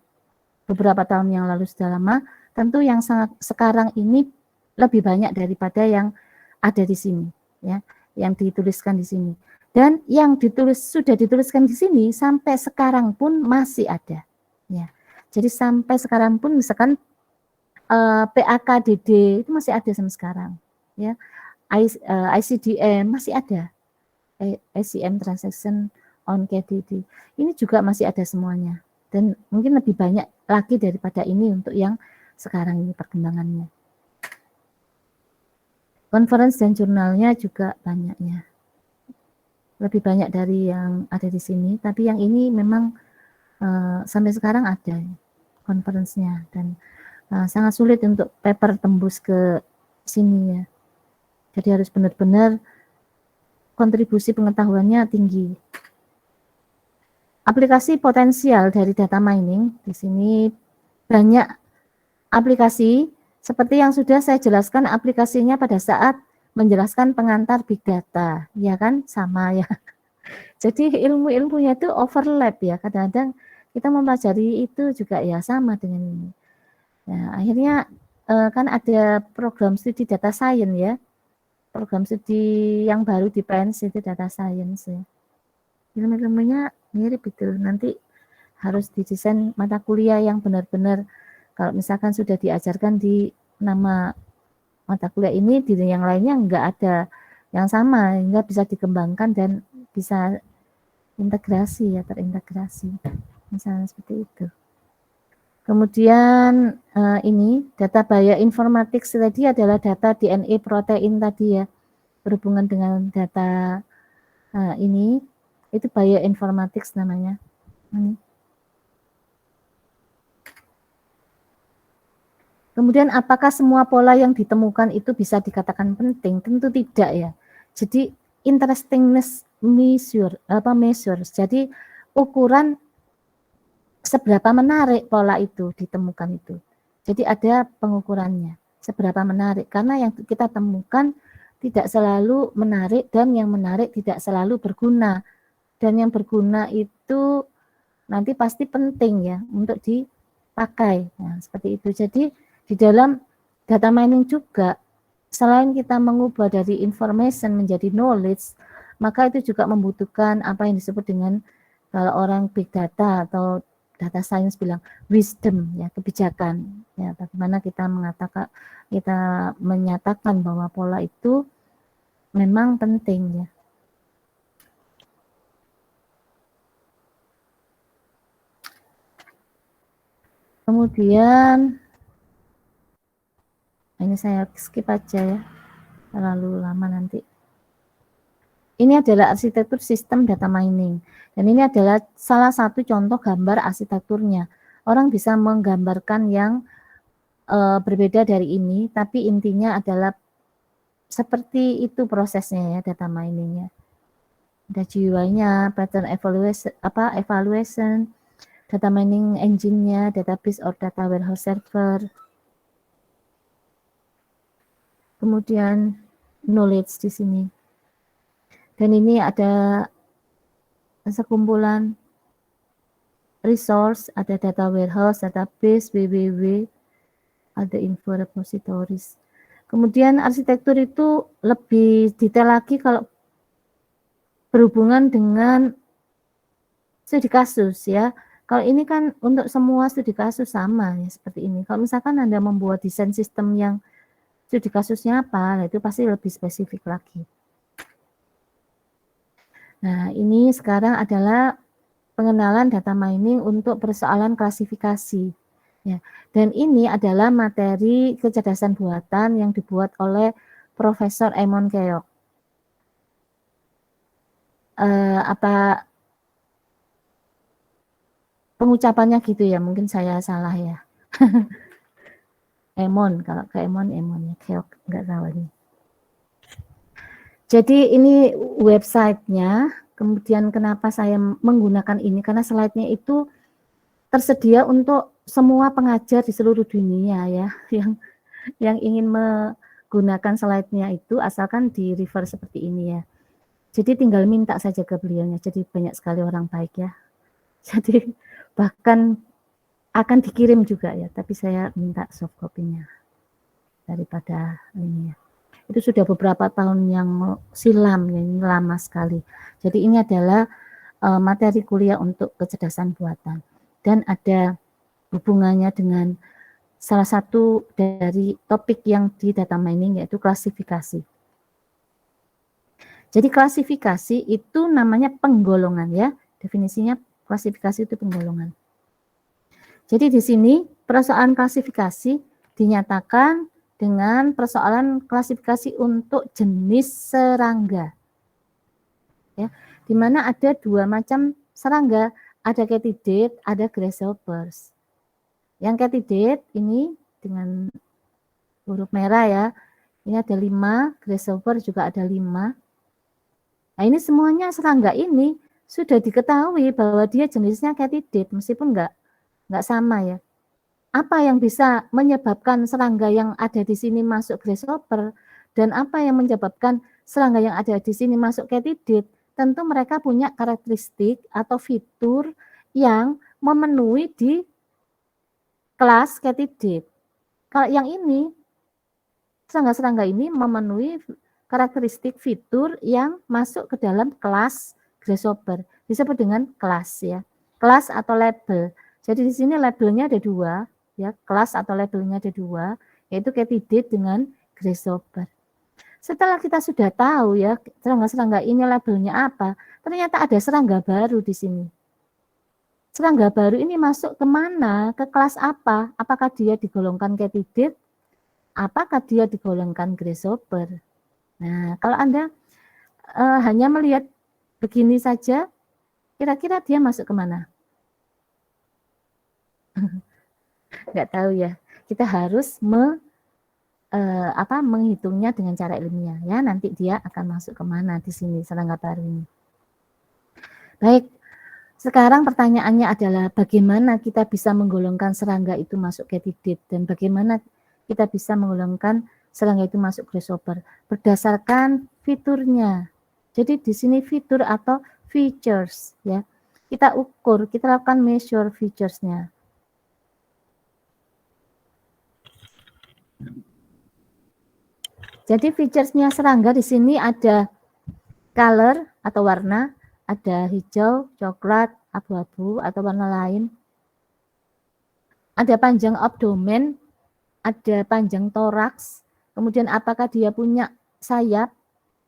Speaker 1: beberapa tahun yang lalu sudah lama, tentu yang sekarang ini lebih banyak daripada yang ada di sini, ya, yang dituliskan di sini. Dan yang sudah dituliskan di sini sampai sekarang pun masih ada, ya. Jadi sampai sekarang pun misalkan PAKDD itu masih ada sampai sekarang, ya. ICDM masih ada, ICM transaction on KDD ini juga masih ada semuanya. Dan mungkin lebih banyak lagi daripada ini untuk yang sekarang ini perkembangannya. Conference dan jurnalnya juga banyaknya. Lebih banyak dari yang ada di sini, tapi yang ini memang sampai sekarang ada conference-nya dan sangat sulit untuk paper tembus ke sini ya. Jadi harus benar-benar kontribusi pengetahuannya tinggi. Aplikasi potensial dari data mining di sini banyak aplikasi seperti yang sudah saya jelaskan aplikasinya pada saat menjelaskan pengantar big data, ya kan, sama ya. Jadi ilmu-ilmunya itu overlap ya, kadang-kadang kita mempelajari itu juga ya sama dengan ini. Nah, akhirnya kan ada program studi data science ya, program studi yang baru di PNS itu data science ya. Ilmu-ilmunya mirip itu, nanti harus didesain mata kuliah yang benar-benar kalau misalkan sudah diajarkan di nama mata kuliah ini, di yang lainnya enggak ada yang sama, hingga bisa dikembangkan dan bisa integrasi ya, terintegrasi. Misalnya seperti itu. Kemudian ini data bioinformatics tadi adalah data DNA protein tadi ya, berhubungan dengan data ini, itu bioinformatics namanya. Kemudian apakah semua pola yang ditemukan itu bisa dikatakan penting? Tentu tidak ya. Jadi interestingness measures. Jadi ukuran seberapa menarik pola itu ditemukan itu. Jadi ada pengukurannya. Seberapa menarik, karena yang kita temukan tidak selalu menarik dan yang menarik tidak selalu berguna. Dan yang berguna itu nanti pasti penting ya untuk dipakai. Nah, seperti itu. Jadi di dalam data mining juga, selain kita mengubah dari information menjadi knowledge, maka itu juga membutuhkan apa yang disebut dengan, kalau orang big data atau data science bilang wisdom ya, kebijakan ya, bagaimana kita menyatakan bahwa pola itu memang penting ya. Kemudian ini saya skip aja ya, terlalu lama nanti. Ini adalah arsitektur sistem data mining, dan ini adalah salah satu contoh gambar arsitekturnya. Orang bisa menggambarkan yang berbeda dari ini, tapi intinya adalah seperti itu prosesnya ya, data miningnya. Ada GUI-nya, pattern evaluation, data mining engine-nya, database or data warehouse server. Kemudian knowledge di sini. Dan ini ada sekumpulan resource, ada data warehouse, database, www, ada info repositories. Kemudian arsitektur itu lebih detail lagi kalau berhubungan dengan studi kasus ya. Kalau ini kan untuk semua studi kasus sama ya, seperti ini. Kalau misalkan Anda membuat desain sistem yang studi kasusnya apa, nah itu pasti lebih spesifik lagi. Nah, ini sekarang adalah pengenalan data mining untuk persoalan klasifikasi. Ya, dan ini adalah materi kecerdasan buatan yang dibuat oleh Profesor Eamon Keok. Apa pengucapannya gitu ya? Mungkin saya salah ya. Emon, kalau ke Emon ya, Keok, nggak tahu ini. Jadi ini websitenya, kemudian kenapa saya menggunakan ini, karena slide-nya itu tersedia untuk semua pengajar di seluruh dunia ya, yang ingin menggunakan slide-nya itu, asalkan di refer seperti ini ya. Jadi tinggal minta saja ke beliaunya, jadi banyak sekali orang baik ya. Jadi bahkan akan dikirim juga ya, tapi saya minta soft copy-nya daripada ini ya. Itu sudah beberapa tahun yang silam ya, ini lama sekali. Jadi ini adalah materi kuliah untuk kecerdasan buatan dan ada hubungannya dengan salah satu dari topik yang di data mining yaitu klasifikasi. Jadi klasifikasi itu namanya penggolongan ya, definisinya klasifikasi itu penggolongan. Jadi di sini persoalan klasifikasi dinyatakan dengan persoalan klasifikasi untuk jenis serangga. Ya, di mana ada dua macam serangga, ada katydid, ada grasshoppers. Yang katydid ini dengan huruf merah ya, ini ada 5, grasshopper juga ada 5. Nah ini semuanya serangga ini sudah diketahui bahwa dia jenisnya katydid, meskipun nggak sama ya. Apa yang bisa menyebabkan serangga yang ada di sini masuk grasshopper dan apa yang menyebabkan serangga yang ada di sini masuk katydid? Tentu mereka punya karakteristik atau fitur yang memenuhi di kelas katydid. Kalau yang ini, serangga-serangga ini memenuhi karakteristik fitur yang masuk ke dalam kelas grasshopper. Disebut dengan kelas ya. Kelas atau label. Jadi di sini labelnya ada 2. Ya, kelas atau labelnya ada 2, yaitu katydid dengan grasshopper. Setelah kita sudah tahu ya serangga-serangga ini labelnya apa, ternyata ada serangga baru di sini. Serangga baru ini masuk kemana? Ke kelas apa? Apakah dia digolongkan katydid? Apakah dia digolongkan grasshopper? Nah, kalau Anda hanya melihat begini saja, kira-kira dia masuk kemana? Nggak tahu ya. Kita harus menghitungnya dengan cara ilmiah ya. Nanti dia akan masuk kemana di sini serangga baru ini. Baik, sekarang pertanyaannya adalah bagaimana kita bisa menggolongkan serangga itu masuk katydid dan bagaimana kita bisa menggolongkan serangga itu masuk grasshopper berdasarkan fiturnya. Jadi di sini fitur atau features ya. Kita ukur, kita lakukan measure features-nya. Jadi features-nya serangga di sini ada color atau warna, ada hijau, coklat, abu-abu atau warna lain. Ada panjang abdomen, ada panjang toraks, kemudian apakah dia punya sayap,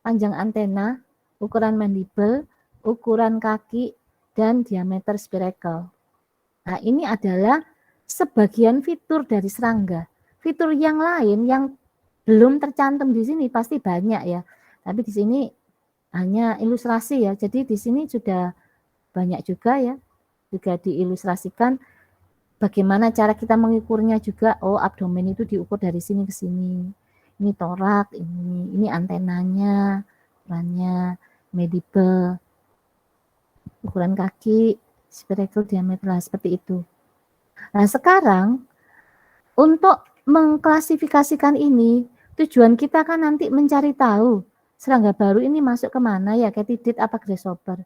Speaker 1: panjang antena, ukuran mandible, ukuran kaki, dan diameter spiracle. Nah, ini adalah sebagian fitur dari serangga. Fitur yang lain yang belum tercantum di sini pasti banyak ya. Tapi di sini hanya ilustrasi ya. Jadi di sini sudah banyak juga ya. Juga diilustrasikan bagaimana cara kita mengukurnya juga. Oh, abdomen itu diukur dari sini ke sini. Ini torak, ini antenanya, ukurannya mandible, ukuran kaki, spiracle diameter seperti itu. Nah, sekarang untuk mengklasifikasikan ini, tujuan kita kan nanti mencari tahu serangga baru ini masuk kemana ya, katydid apa grasshopper.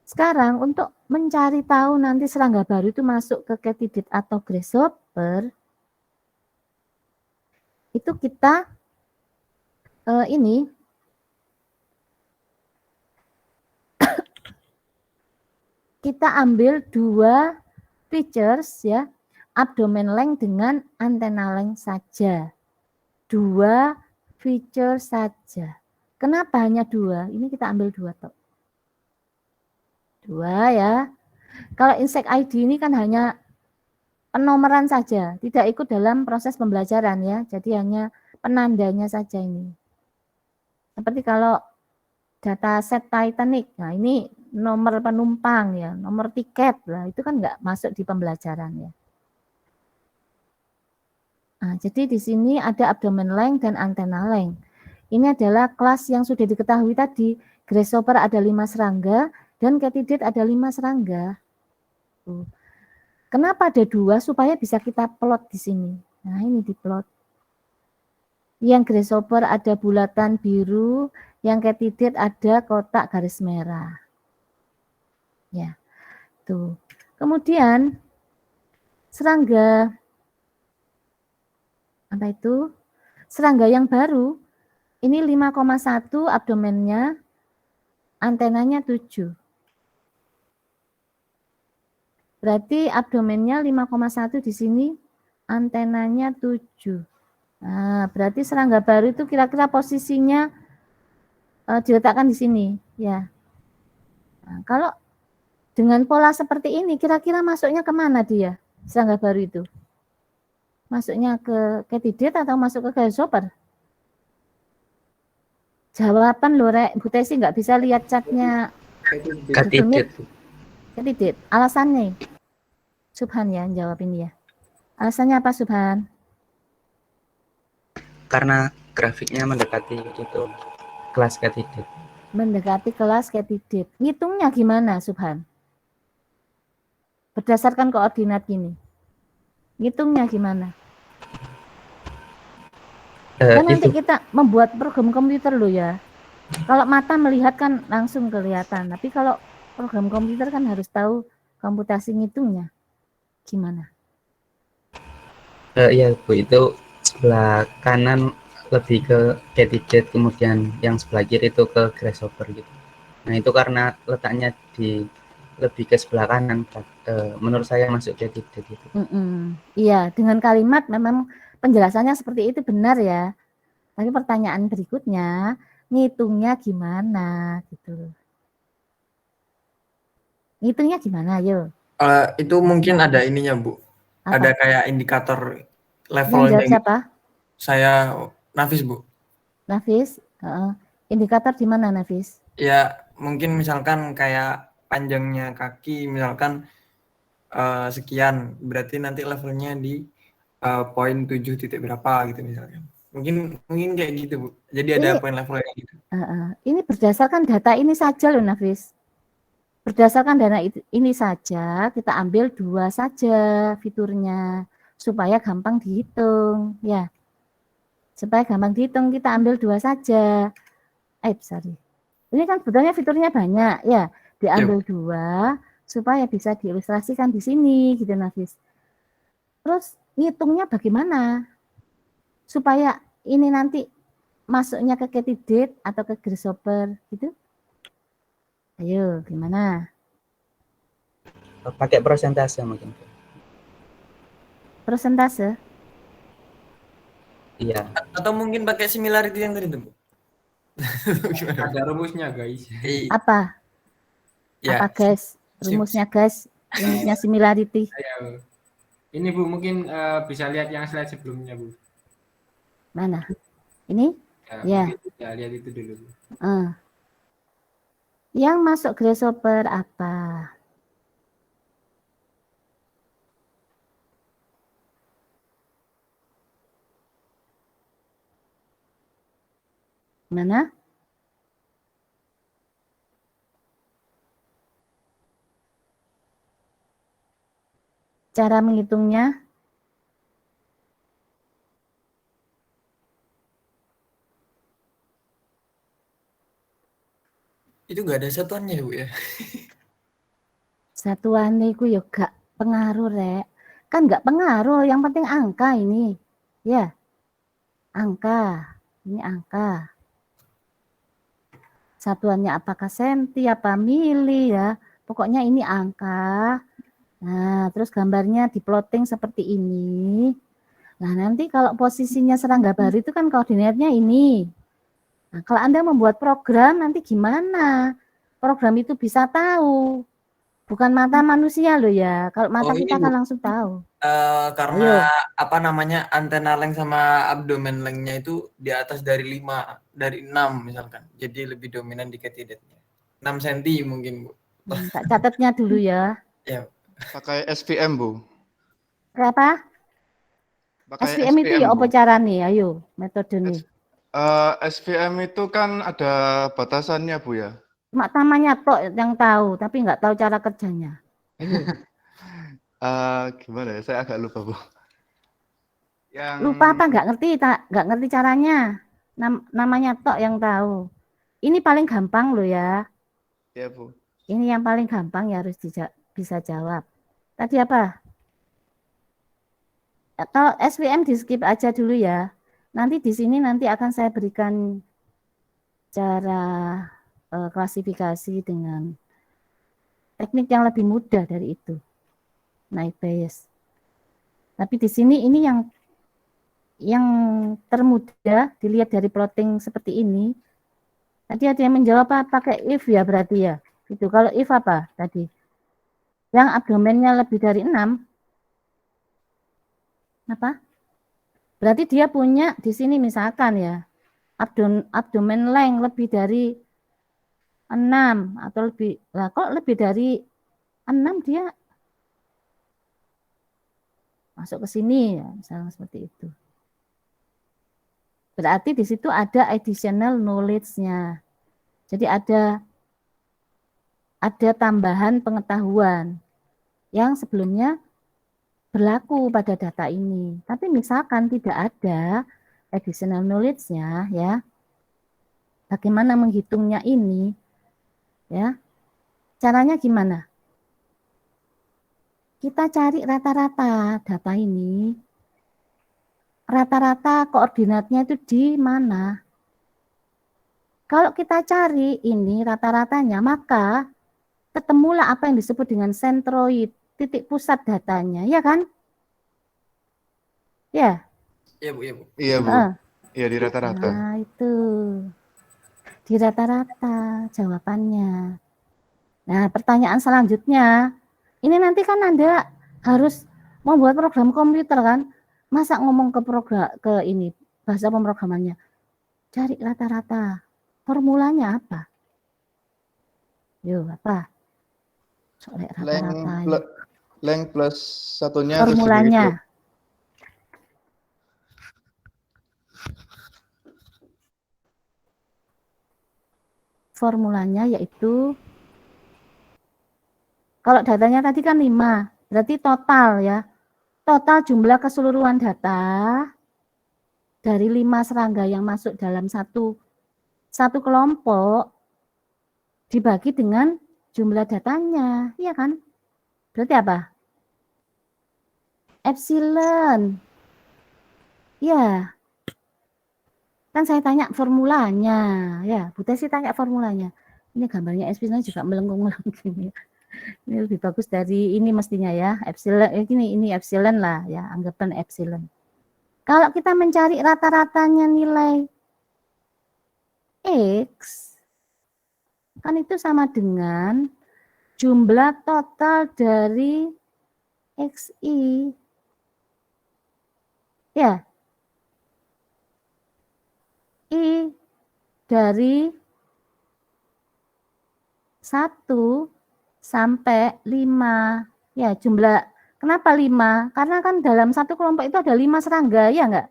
Speaker 1: Sekarang untuk mencari tahu nanti serangga baru itu masuk ke katydid atau grasshopper, itu kita kita ambil 2 features ya, abdomen length dengan antena length saja. 2 feature saja. Kenapa hanya 2? Ini kita ambil 2 toh. 2 ya. Kalau insect ID ini kan hanya penomoran saja, tidak ikut dalam proses pembelajaran ya. Jadi hanya penandanya saja ini. Seperti kalau data set Titanic, nah ini nomor penumpang ya, nomor tiket lah, itu kan nggak masuk di pembelajaran ya. Nah, jadi di sini ada abdomen length dan antena length. Ini adalah kelas yang sudah diketahui tadi. Grasshopper ada 5 serangga dan katydid ada 5 serangga. Kenapa ada 2? Supaya bisa kita plot di sini. Nah, ini diplot. Yang grasshopper ada bulatan biru, yang katydid ada kotak garis merah. Ya, tuh. Kemudian serangga apa itu? Serangga yang baru ini 5,1 abdomennya, antenanya 7. Berarti abdomennya 5,1 di sini, antenanya 7. Nah, berarti serangga baru itu kira-kira posisinya diletakkan di sini, ya. Nah, kalau dengan pola seperti ini, kira-kira masuknya kemana dia, serangga baru itu? Masuknya ke Katidid atau masuk ke Grasshopper? Jawaban loh, Rek. Bu Tesi nggak bisa lihat chatnya Google Meet.
Speaker 2: Katidid.
Speaker 1: Katidid. Alasannya, Subhan ya jawab ini ya. Alasannya apa, Subhan?
Speaker 2: Karena grafiknya mendekati itu kelas Katidid.
Speaker 1: Mendekati kelas Katidid. Ngitungnya gimana, Subhan? Berdasarkan koordinat ini. Ngitungnya gimana? Kan nanti
Speaker 2: Itu
Speaker 1: kita membuat program komputer loh ya. Kalau mata melihat kan langsung kelihatan. Tapi kalau program komputer kan harus tahu komputasi ngitungnya. Gimana?
Speaker 2: iya Bu, itu sebelah kanan lebih ke Katidid, kemudian yang sebelah kiri itu ke Grasshopper gitu. Nah itu karena letaknya di lebih ke sebelah kanan, menurut saya masuk Katidid itu.
Speaker 1: Iya, dengan kalimat memang penjelasannya seperti itu benar ya. Tapi pertanyaan berikutnya, ngitungnya gimana gitu. Ngitungnya gimana, ayo.
Speaker 3: Itu mungkin ada ininya, Bu.
Speaker 1: Apa?
Speaker 3: Ada kayak indikator
Speaker 1: Yang
Speaker 3: levelnya
Speaker 1: jawab
Speaker 3: gitu.
Speaker 1: siapa?
Speaker 3: Saya Nafis, Bu.
Speaker 1: Nafis. Indikator di mana, Nafis?
Speaker 3: Ya, mungkin misalkan kayak panjangnya kaki, misalkan sekian, berarti nanti levelnya di poin 7 titik berapa gitu misalkan. Mungkin kayak gitu, Bu. Jadi ada
Speaker 1: Ini,
Speaker 3: poin levelnya gitu.
Speaker 1: ini berdasarkan data ini saja loh, Nafis. Berdasarkan data ini saja, kita ambil 2 saja fiturnya supaya gampang dihitung, ya. Supaya gampang dihitung, kita ambil 2 saja. Sorry. Ini kan sebetulnya fiturnya banyak, ya. Diambil 2 supaya bisa diilustrasikan di sini, gitu, Nafis. Terus ngitungnya bagaimana? Supaya ini nanti masuknya ke Katidid atau ke Grasshopper, gitu. Ayo, gimana?
Speaker 2: Pakai persentase mungkin.
Speaker 1: Persentase?
Speaker 2: Iya.
Speaker 3: Atau mungkin pakai similarity yang tadi tuh, Bu.
Speaker 4: Ada rumusnya guys.
Speaker 1: Apa?
Speaker 3: Ya.
Speaker 1: Apa guys? Rumusnya guys? Rumusnya similarity.
Speaker 4: Ayo. Ini Bu mungkin bisa lihat yang slide sebelumnya Bu.
Speaker 1: Mana? Ini?
Speaker 4: Ya.
Speaker 1: Ya.
Speaker 4: Kita lihat itu dulu.
Speaker 1: Yang masuk Grasshopper apa? Mana? Cara menghitungnya?
Speaker 3: Itu nggak ada satuannya, Bu ya?
Speaker 1: Satuan itu ya gak pengaruh, Rek. Kan gak pengaruh, yang penting angka ini. Ya, angka. Ini angka. Satuannya apakah senti, apa mili ya. Pokoknya ini angka. Nah, terus gambarnya diplotting seperti ini. Nah, nanti kalau posisinya serangga baru itu kan koordinatnya ini. Nah, kalau Anda membuat program, nanti gimana? Program itu bisa tahu. Bukan mata manusia loh ya. Kalau mata kita kan langsung tahu.
Speaker 3: Karena apa namanya, antena length sama abdomen lengthnya itu di atas dari 6 misalkan. Jadi lebih dominan di Katididnya. 6 cm mungkin, Bu.
Speaker 1: Tak catatnya dulu ya.
Speaker 3: Ya.
Speaker 5: Pakai SVM, Bu.
Speaker 1: Berapa?
Speaker 5: Pakai
Speaker 1: SVM itu ya apa
Speaker 5: Bu.
Speaker 1: cara nih? Ayo, metode nih.
Speaker 5: SVM itu kan ada batasannya, Bu ya.
Speaker 1: Cuma namanya tok yang tahu, tapi nggak tahu cara kerjanya. Ayo.
Speaker 5: Gimana ya? Saya agak lupa, Bu.
Speaker 1: Lupa apa? Nggak ngerti caranya. Namanya tok yang tahu. Ini paling gampang loh ya.
Speaker 5: Ya, Bu.
Speaker 1: Ini yang paling gampang ya harus bisa jawab. Tadi apa? Kalau SVM di skip aja dulu ya. Nanti di sini nanti akan saya berikan cara klasifikasi dengan teknik yang lebih mudah dari itu. Naik bias. Tapi di sini ini yang termudah dilihat dari plotting seperti ini. Tadi ada yang menjawab apa? Pakai if ya berarti ya. Itu kalau if apa tadi? Yang abdomennya lebih dari 6. Apa? Berarti dia punya di sini misalkan ya. Abdomen length lebih dari 6 atau lebih. Lah kok lebih dari 6 dia masuk ke sini ya, misalnya seperti itu. Berarti di situ ada additional knowledge-nya. Jadi ada tambahan pengetahuan yang sebelumnya berlaku pada data ini. Tapi misalkan tidak ada additional knowledge-nya ya. Bagaimana menghitungnya ini? Ya. Caranya gimana? Kita cari rata-rata data ini. Rata-rata koordinatnya itu di mana? Kalau kita cari ini rata-ratanya, maka ketemulah apa yang disebut dengan sentroid, titik pusat datanya, ya kan? Ya.
Speaker 3: Iya Bu, iya Bu.
Speaker 5: Iya, Bu.
Speaker 1: Heeh.
Speaker 5: Iya, di rata-rata.
Speaker 1: Nah, itu. Di rata-rata jawabannya. Nah, pertanyaan selanjutnya, ini nanti kan Anda harus membuat program komputer kan? Masa ngomong ke ini bahasa pemrogramannya? Cari rata-rata. Formulanya apa? Yo, apa? Soal rata-rata.
Speaker 5: Length plus satunya terus dibagi
Speaker 1: Formulanya. Formulanya yaitu kalau datanya tadi kan 5, berarti total ya. Total jumlah keseluruhan data dari 5 serangga yang masuk dalam satu kelompok dibagi dengan jumlah datanya, iya kan? Berarti apa? Epsilon. Ya. Kan saya tanya formulanya, ya. Bu Tesi tanya formulanya. Ini gambarnya epsilon juga melengkung-melengkung gini. Ini lebih bagus dari ini mestinya ya. Epsilon ini epsilon lah ya, anggapan epsilon. Kalau kita mencari rata-ratanya nilai X, kan itu sama dengan jumlah total dari XI. Ya. I dari 1 sampai 5. Ya, jumlah. Kenapa 5? Karena kan dalam satu kelompok itu ada 5 serangga, ya enggak?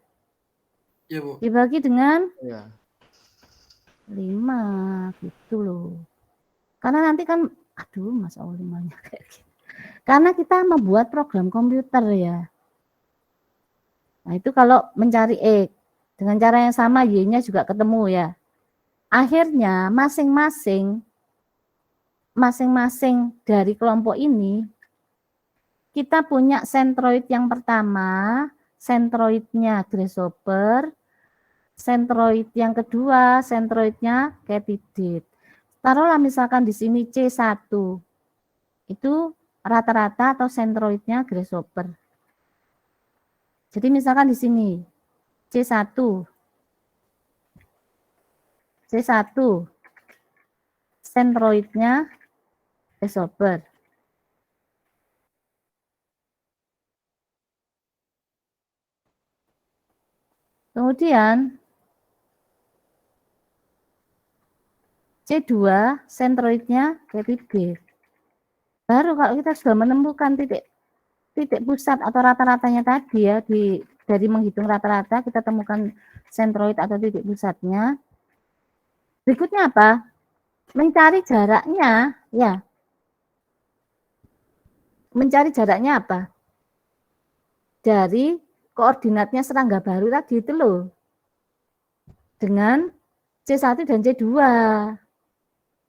Speaker 3: Iya Bu.
Speaker 1: Dibagi dengan
Speaker 5: Iya.
Speaker 1: 5 gitu loh. Karena nanti kan aduh Mas Allah 5-nya kayak gitu. Karena kita membuat program komputer ya. Nah, itu kalau mencari X dengan cara yang sama Y-nya juga ketemu ya. Akhirnya masing-masing dari kelompok ini kita punya sentroid yang pertama, sentroidnya grasshopper, sentroid yang kedua, sentroidnya katydid. Taruhlah misalkan di sini C1. Itu rata-rata atau sentroidnya grasshopper. Jadi misalkan di sini C1. Sentroidnya grasshopper. Kemudian C2 sentroidnya katydid. Baru kalau kita sudah menemukan titik pusat atau rata-ratanya tadi ya, dari menghitung rata-rata kita temukan sentroid atau titik pusatnya. Berikutnya apa? Mencari jaraknya, ya. Mencari jaraknya apa? Dari koordinatnya serangga baru tadi itu loh. Dengan C1 dan C2.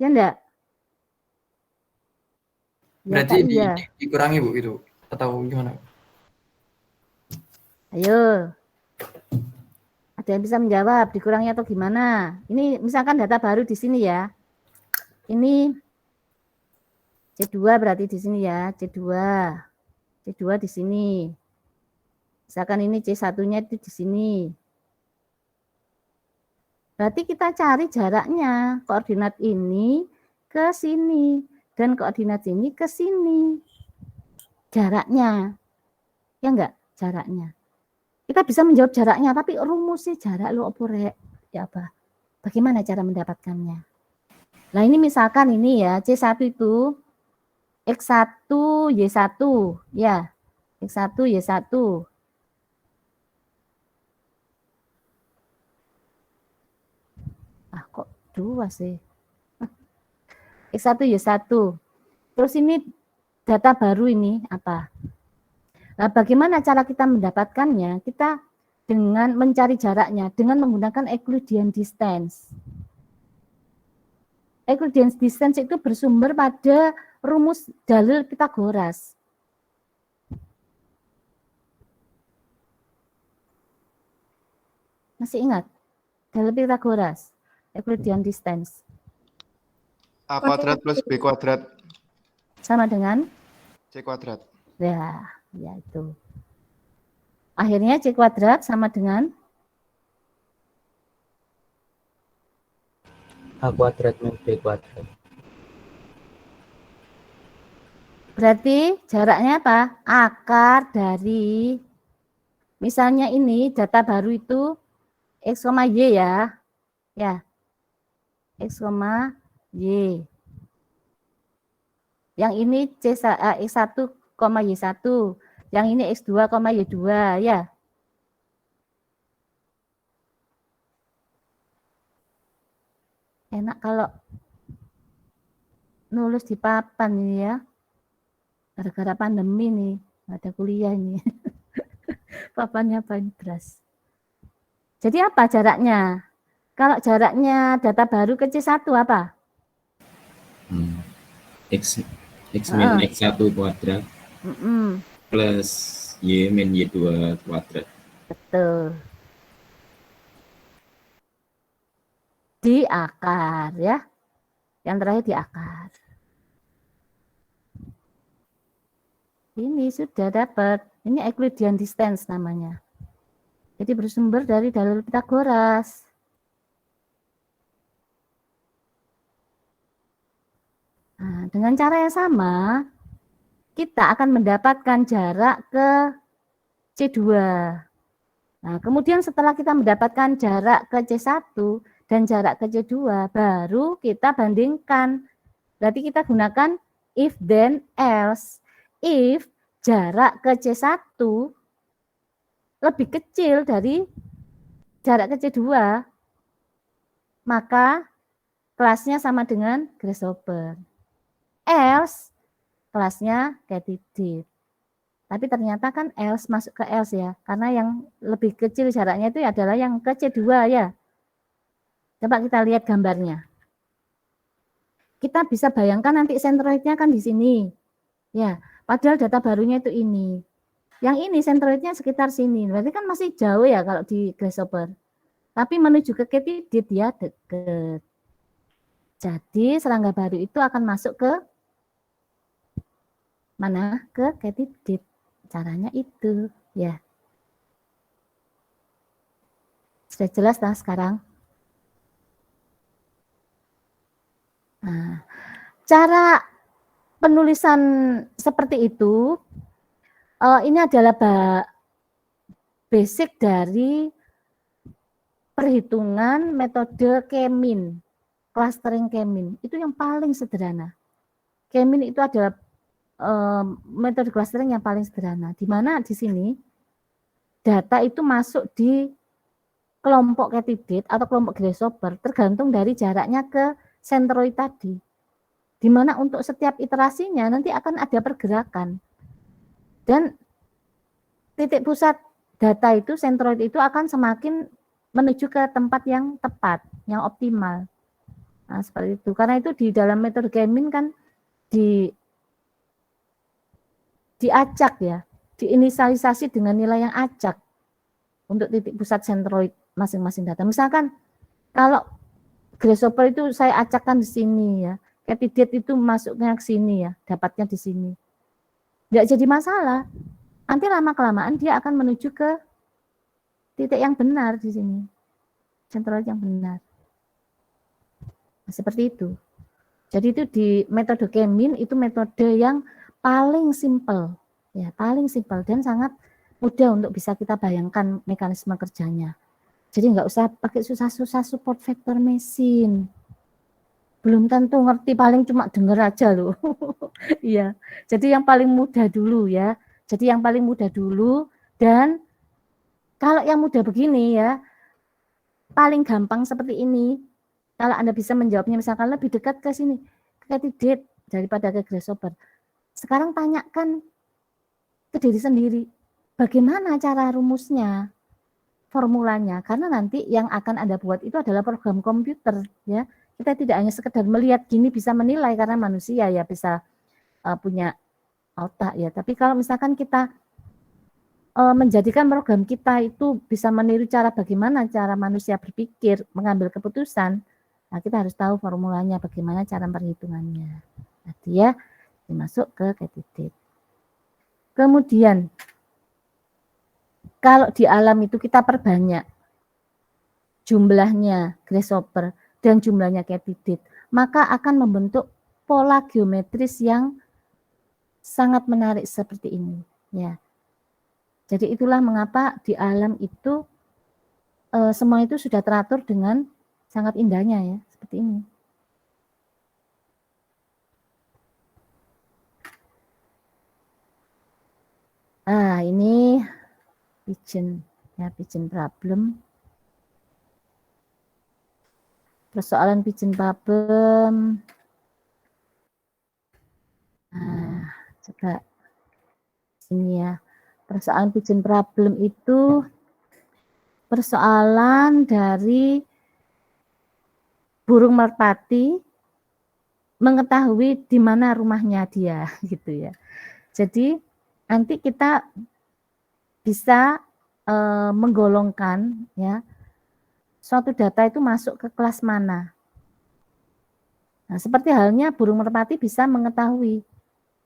Speaker 1: Ya enggak? Ya,
Speaker 3: Berarti
Speaker 1: Kak, iya.
Speaker 3: dikurangi Bu itu atau gimana?
Speaker 1: Ayo. Ada yang bisa menjawab, dikurangi atau gimana? Ini misalkan data baru di sini ya. Ini C2 berarti di sini ya, C2. C2 di sini. Misalkan ini C1-nya itu di sini. Berarti kita cari jaraknya, koordinat ini ke sini dan koordinat ini ke sini. Jaraknya. Ya enggak? Jaraknya. Kita bisa menjawab jaraknya, tapi rumusnya jarak lo opo rek? Ya apa? Bagaimana cara mendapatkannya? Nah, ini misalkan ini ya, C1 itu X1 Y1 ya. X1 Y1. Ah, kok 2 sih? X1 Y1. Terus ini data baru ini apa? Nah, bagaimana cara kita mendapatkannya? Kita dengan mencari jaraknya dengan menggunakan Euclidean distance. Euclidean distance itu bersumber pada rumus dalil Pythagoras. Masih ingat? Dalil Pythagoras, Euclidean distance.
Speaker 5: A kuadrat plus B kuadrat
Speaker 1: Sama dengan
Speaker 5: C kuadrat.
Speaker 1: ya itu. Akhirnya C kuadrat sama dengan
Speaker 2: A kuadrat min B kuadrat.
Speaker 1: berarti jaraknya apa? Akar dari, misalnya ini data baru itu X, Y ya. Ya. X, Y. Yang ini X1, Y1. Yang ini X2, Y2 ya. Enak kalau nulis di papan ini ya. Gara-gara pandemi nih, nggak ada kuliah ini. Papannya paling beras. Jadi apa jaraknya? Kalau jaraknya data baru ke C1 apa?
Speaker 6: X min X1 kuadrat plus Y min Y2 kuadrat.
Speaker 1: Betul. Di akar ya. Yang terakhir di akar. Ini sudah dapat. Ini Euclidean distance namanya. Jadi bersumber dari dalil Pythagoras. Nah, dengan cara yang sama, kita akan mendapatkan jarak ke C2. Nah, kemudian setelah kita mendapatkan jarak ke C1 dan jarak ke C2, baru kita bandingkan. Berarti kita gunakan if then else. If jarak ke C1 lebih kecil dari jarak ke C2, maka kelasnya sama dengan grasshopper. Else, kelasnya katidid. Tapi ternyata kan else masuk ke else ya, karena yang lebih kecil jaraknya itu adalah yang ke C2 ya. Coba kita lihat gambarnya. Kita bisa bayangkan nanti sentroidnya kan di sini. Ya, padahal data barunya itu ini. Yang ini sentroidnya sekitar sini. Berarti kan masih jauh ya kalau di grasshopper. Tapi menuju ke katidid dia dekat. Jadi serangga baru itu akan masuk ke mana? Ke katidid. Caranya itu ya. Sudah jelas lah sekarang. Nah, cara penulisan seperti itu, ini adalah basic dari perhitungan metode K-min, clustering K-min. Itu yang paling sederhana. K-min itu adalah metode clustering yang paling sederhana. Di mana di sini data itu masuk di kelompok katidid atau kelompok grasshopper tergantung dari jaraknya ke sentroid tadi. Di mana untuk setiap iterasinya nanti akan ada pergerakan. Dan titik pusat data itu, sentroid itu akan semakin menuju ke tempat yang tepat, yang optimal. Nah, seperti itu. Karena itu di dalam metode K-min kan diacak ya, diinisialisasi dengan nilai yang acak untuk titik pusat sentroid masing-masing data. Misalkan kalau grasshopper itu saya acakkan di sini ya, candidate itu masuknya ke sini ya, dapatnya di sini. Nggak jadi masalah. Nanti lama-kelamaan dia akan menuju ke titik yang benar di sini. Sentroid yang benar. Nah, seperti itu. Jadi itu di metode K-mean itu metode yang paling simpel. Ya, paling simpel dan sangat mudah untuk bisa kita bayangkan mekanisme kerjanya. Jadi nggak usah pakai susah-susah support vector machine. Belum tentu ngerti, paling cuma denger aja loh. Iya. Jadi yang paling mudah dulu ya. Jadi yang paling mudah dulu, dan kalau yang mudah begini ya, paling gampang seperti ini. Kalau Anda bisa menjawabnya misalkan lebih dekat ke sini, ke candidate daripada ke grasshopper. Sekarang tanyakan ke diri sendiri, bagaimana cara rumusnya? Formulanya, karena nanti yang akan Anda buat itu adalah program komputer ya. Kita tidak hanya sekedar melihat gini bisa menilai karena manusia ya bisa punya otak ya. Tapi kalau misalkan kita menjadikan program kita itu bisa meniru cara bagaimana cara manusia berpikir, mengambil keputusan, nah kita harus tahu formulanya, bagaimana cara perhitungannya. Nah, dia dimasuk ke candidate. Kemudian kalau di alam itu kita perbanyak jumlahnya grasshopper dan jumlahnya candidate, maka akan membentuk pola geometris yang sangat menarik seperti ini. Ya. Jadi itulah mengapa di alam itu semua itu sudah teratur dengan sangat indahnya ya, seperti ini. Ini pigeon ya, pigeon problem. Persoalan pigeon problem. Coba sini ya. Persoalan pigeon problem itu persoalan dari burung merpati mengetahui di mana rumahnya dia gitu ya. Jadi nanti kita bisa menggolongkan ya suatu data itu masuk ke kelas mana. Nah, seperti halnya burung merpati bisa mengetahui,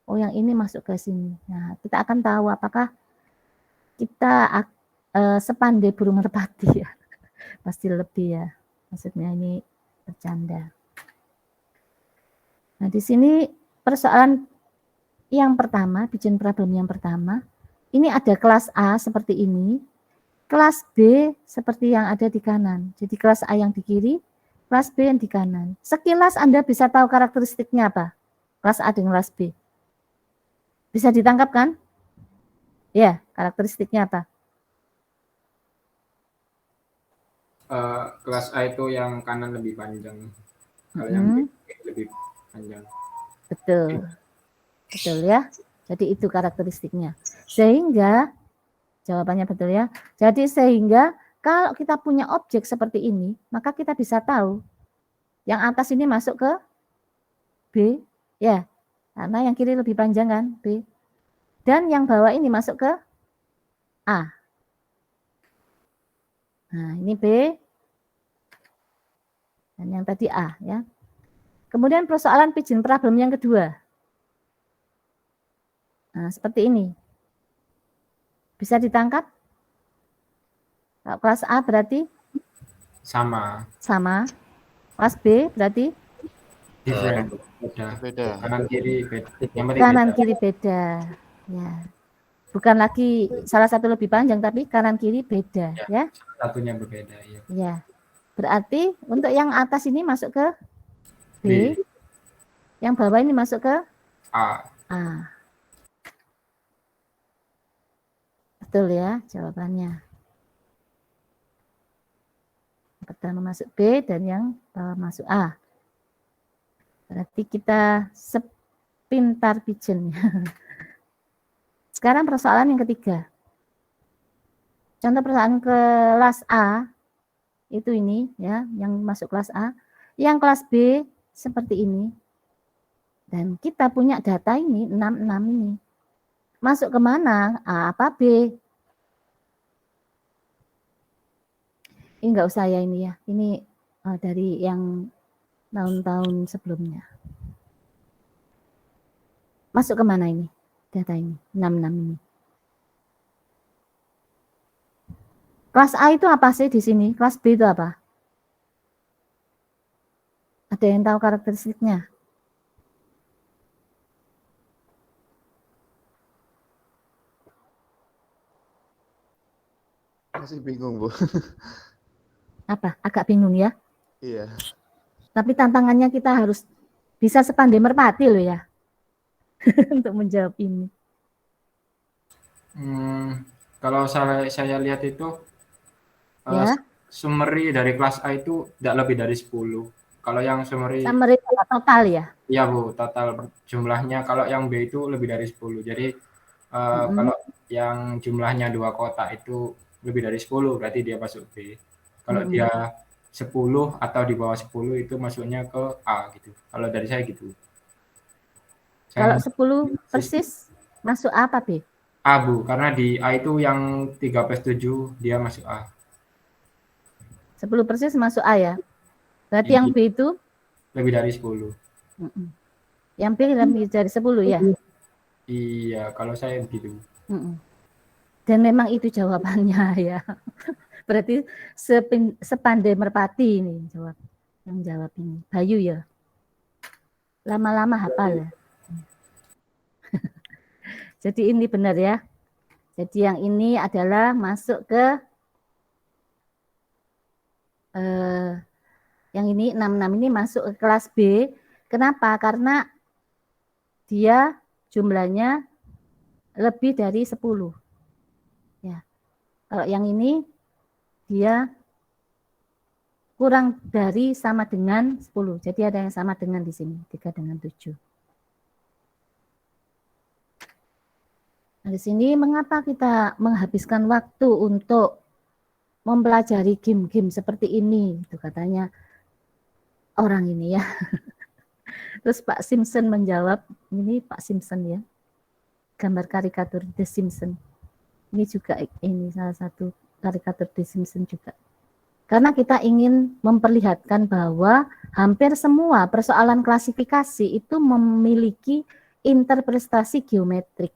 Speaker 1: oh yang ini masuk ke sini. Nah, kita akan tahu apakah kita sepandai burung merpati ya. Pasti lebih ya. Maksudnya ini bercanda. Nah, di sini persoalan yang pertama, pigeon problem yang pertama, ini ada kelas A seperti ini. Kelas B seperti yang ada di kanan. Jadi kelas A yang di kiri, kelas B yang di kanan. Sekilas Anda bisa tahu karakteristiknya apa? Kelas A dengan kelas B. Bisa ditangkap kan? Ya, karakteristiknya apa?
Speaker 4: Kelas A itu yang kanan lebih panjang. Kalau yang B lebih panjang.
Speaker 1: Betul. Betul ya. Jadi itu karakteristiknya. Sehingga jawabannya betul ya. Jadi sehingga kalau kita punya objek seperti ini, maka kita bisa tahu yang atas ini masuk ke B, ya, karena yang kiri lebih panjang kan, B. Dan yang bawah ini masuk ke A. Nah, ini B. Dan yang tadi A ya. Kemudian persoalan pigeon problem yang kedua. Nah, seperti ini. Bisa ditangkap? Kalau kelas A berarti
Speaker 4: Sama.
Speaker 1: sama. Kelas B berarti
Speaker 4: Different.
Speaker 5: Beda.
Speaker 4: Kanan kiri beda. Yang penting
Speaker 1: kanan
Speaker 4: beda.
Speaker 1: kiri beda. Ya. Bukan lagi salah satu lebih panjang tapi kanan kiri beda ya.
Speaker 4: Satunya berbeda ya.
Speaker 1: Ya. Berarti untuk yang atas ini masuk ke B. Yang bawah ini masuk ke
Speaker 4: A.
Speaker 1: A. Betul ya jawabannya. Yang pertama masuk B dan yang bawah masuk A. Berarti kita sepintar pigeon. Sekarang persoalan yang ketiga. Contoh persoalan kelas A itu ini ya, yang masuk kelas A. Yang kelas B seperti ini. Dan kita punya data ini 66 ini. Masuk ke mana? A apa B? Ini enggak usah ya ini ya. Ini dari yang tahun-tahun sebelumnya. Masuk ke mana ini? Data ini, 66 ini. Kelas A itu apa sih di sini? Kelas B itu apa? Ada yang tahu karakteristiknya?
Speaker 5: Masih bingung, Bu.
Speaker 1: Apa? Agak bingung ya?
Speaker 5: Iya.
Speaker 1: Tapi tantangannya kita harus bisa sepandai merpati loh ya. Untuk menjawab ini.
Speaker 4: Kalau saya lihat itu
Speaker 1: Ya.
Speaker 4: summary dari kelas A itu tidak lebih dari 10. Kalau yang summary
Speaker 1: Summary total ya?
Speaker 4: iya Bu, total jumlahnya. Kalau yang B itu lebih dari 10. Jadi kalau yang jumlahnya 2 kotak itu lebih dari 10 berarti dia masuk B. Kalau dia 10 atau di bawah 10 itu masuknya ke A gitu. Kalau dari saya gitu.
Speaker 1: Kalau 10 persis masuk A apa B?
Speaker 4: A Bu, karena di A itu yang 3+7 dia masuk A.
Speaker 1: 10 persis masuk A ya? Berarti yang B itu?
Speaker 4: Lebih dari 10.
Speaker 1: Yang B lebih dari 10 ya?
Speaker 4: Iya, kalau saya begitu.
Speaker 1: Dan memang itu jawabannya ya. Berarti sepandai merpati ini yang jawab ini. Bayu ya. Lama-lama hafal ya. Jadi ini benar ya. Jadi yang ini adalah masuk ke yang ini 66 ini masuk ke kelas B. Kenapa? Karena dia jumlahnya lebih dari 10. Ya. Kalau yang ini dia kurang dari sama dengan 10. Jadi ada yang sama dengan di sini, 3 dengan 7. Nah, di sini mengapa kita menghabiskan waktu untuk mempelajari game-game seperti ini? Itu katanya orang ini ya. Terus Pak Simpson menjawab, ini Pak Simpson ya. Gambar karikatur The Simpsons. Ini juga ini salah satu karikatur The Simpsons juga. Karena kita ingin memperlihatkan bahwa hampir semua persoalan klasifikasi itu memiliki interpretasi geometrik.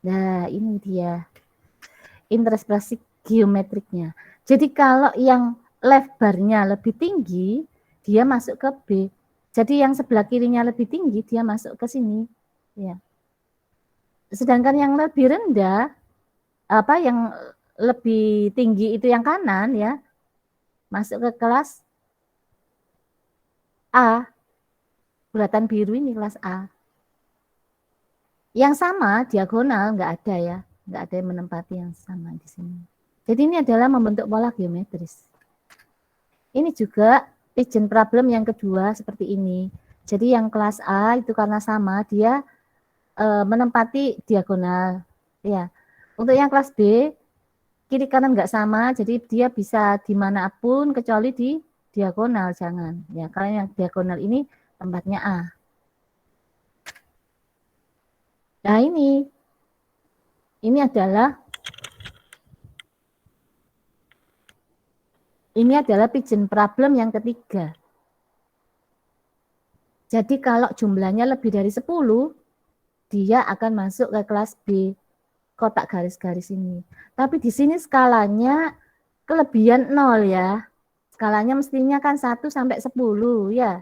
Speaker 1: Nah, ini dia interpretasi geometriknya. Jadi kalau yang left bar-nya lebih tinggi, dia masuk ke B. Jadi yang sebelah kirinya lebih tinggi, dia masuk ke sini. Ya. Sedangkan yang lebih rendah, yang lebih tinggi itu yang kanan ya, masuk ke kelas A. Bulatan biru ini kelas A. Yang sama diagonal nggak ada ya, nggak ada yang menempati yang sama di sini. Jadi ini adalah membentuk pola geometris. Ini juga pigeon problem yang kedua seperti ini. Jadi yang kelas A itu karena sama dia menempati diagonal. Ya. Untuk yang kelas B kiri kanan nggak sama, jadi dia bisa dimanapun kecuali di diagonal, jangan. Ya, kalau yang diagonal ini tempatnya A. Nah ini adalah pigeon problem yang ketiga. Jadi kalau jumlahnya lebih dari 10, dia akan masuk ke kelas B. Kotak garis-garis ini. Tapi di sini skalanya kelebihan 0 ya. Skalanya mestinya kan 1 sampai 10 ya.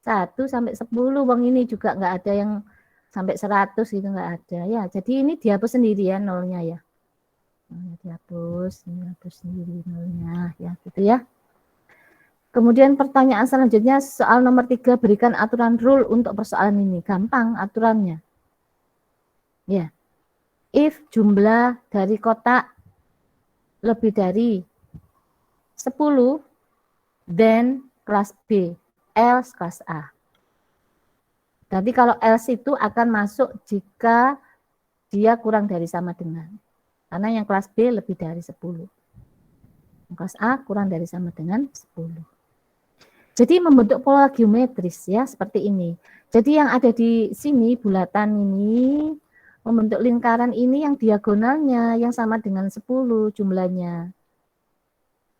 Speaker 1: 1 sampai 10, wong ini juga nggak ada yang sampai 100 gitu, nggak ada ya. Jadi ini dihapus sendiri ya nolnya ya. Dihapus sendiri nolnya ya gitu ya. Kemudian pertanyaan selanjutnya soal nomor 3, berikan aturan rule untuk persoalan ini. Gampang aturannya. Ya. If jumlah dari kotak lebih dari 10, then kelas B, else kelas A. Jadi kalau else itu akan masuk jika dia kurang dari sama dengan. Karena yang kelas B lebih dari 10. Yang kelas A kurang dari sama dengan 10. Jadi membentuk pola geometris ya seperti ini. Jadi yang ada di sini bulatan ini membentuk lingkaran ini yang diagonalnya yang sama dengan 10 jumlahnya.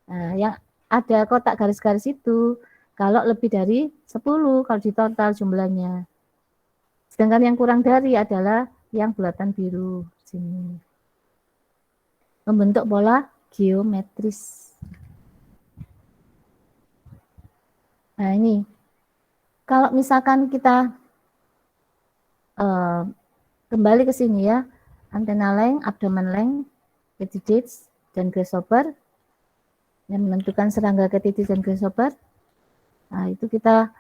Speaker 1: Nah, yang ada kotak garis-garis itu kalau lebih dari 10 kalau di total jumlahnya. Sedangkan yang kurang dari adalah yang bulatan biru sini. Membentuk pola geometris. Nah ini, kalau misalkan kita kembali ke sini ya, antena length, abdomen length, katydids, dan grasshopper, yang menentukan serangga katydids dan grasshopper. Nah itu kita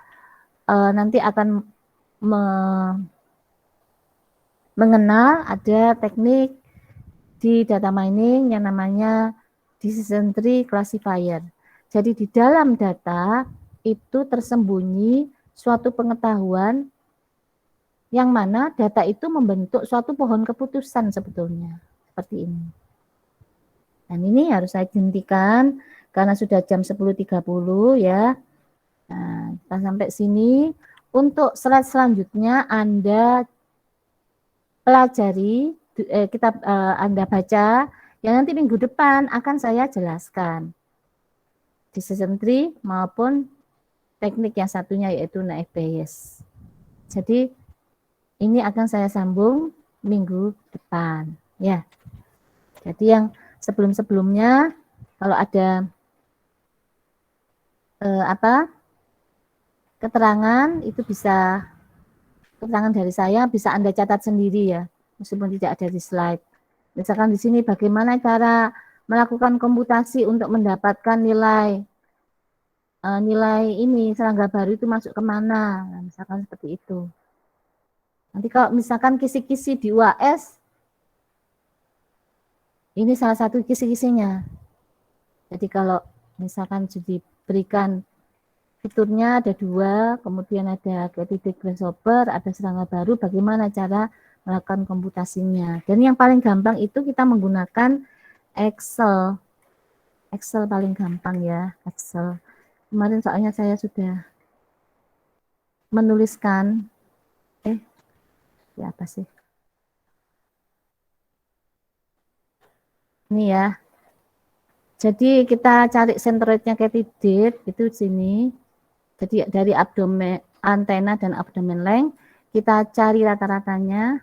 Speaker 1: nanti akan mengenal ada teknik di data mining yang namanya decision tree classifier. Jadi di dalam data itu tersembunyi suatu pengetahuan yang mana data itu membentuk suatu pohon keputusan sebetulnya. Seperti ini. Dan ini harus saya hentikan karena sudah jam 10.30 ya. Nah, kita sampai sini. Untuk slide selanjutnya Anda pelajari, Anda baca, yang nanti minggu depan akan saya jelaskan. Decision tree maupun teknik yang satunya yaitu naive Bayes. Jadi ini akan saya sambung minggu depan ya. Jadi yang sebelum-sebelumnya kalau ada keterangan itu bisa keterangan dari saya bisa Anda catat sendiri ya, meskipun tidak ada di slide. Misalkan di sini bagaimana cara melakukan komputasi untuk mendapatkan nilai ini serangga baru itu masuk kemana, nah, misalkan seperti itu. Nanti kalau misalkan kisi-kisi di UAS, ini salah satu kisi-kisinya. Jadi kalau misalkan diberikan fiturnya ada 2, kemudian ada katydids grasshopper, ada serangga baru, bagaimana cara melakukan komputasinya. Dan yang paling gampang itu kita menggunakan Excel. Excel paling gampang ya, Excel. Kemarin soalnya saya sudah menuliskan, ya apa sih? Ini ya. Jadi kita cari centroidnya katydids itu di sini. Jadi dari abdomen antena dan abdomen length kita cari rata-ratanya.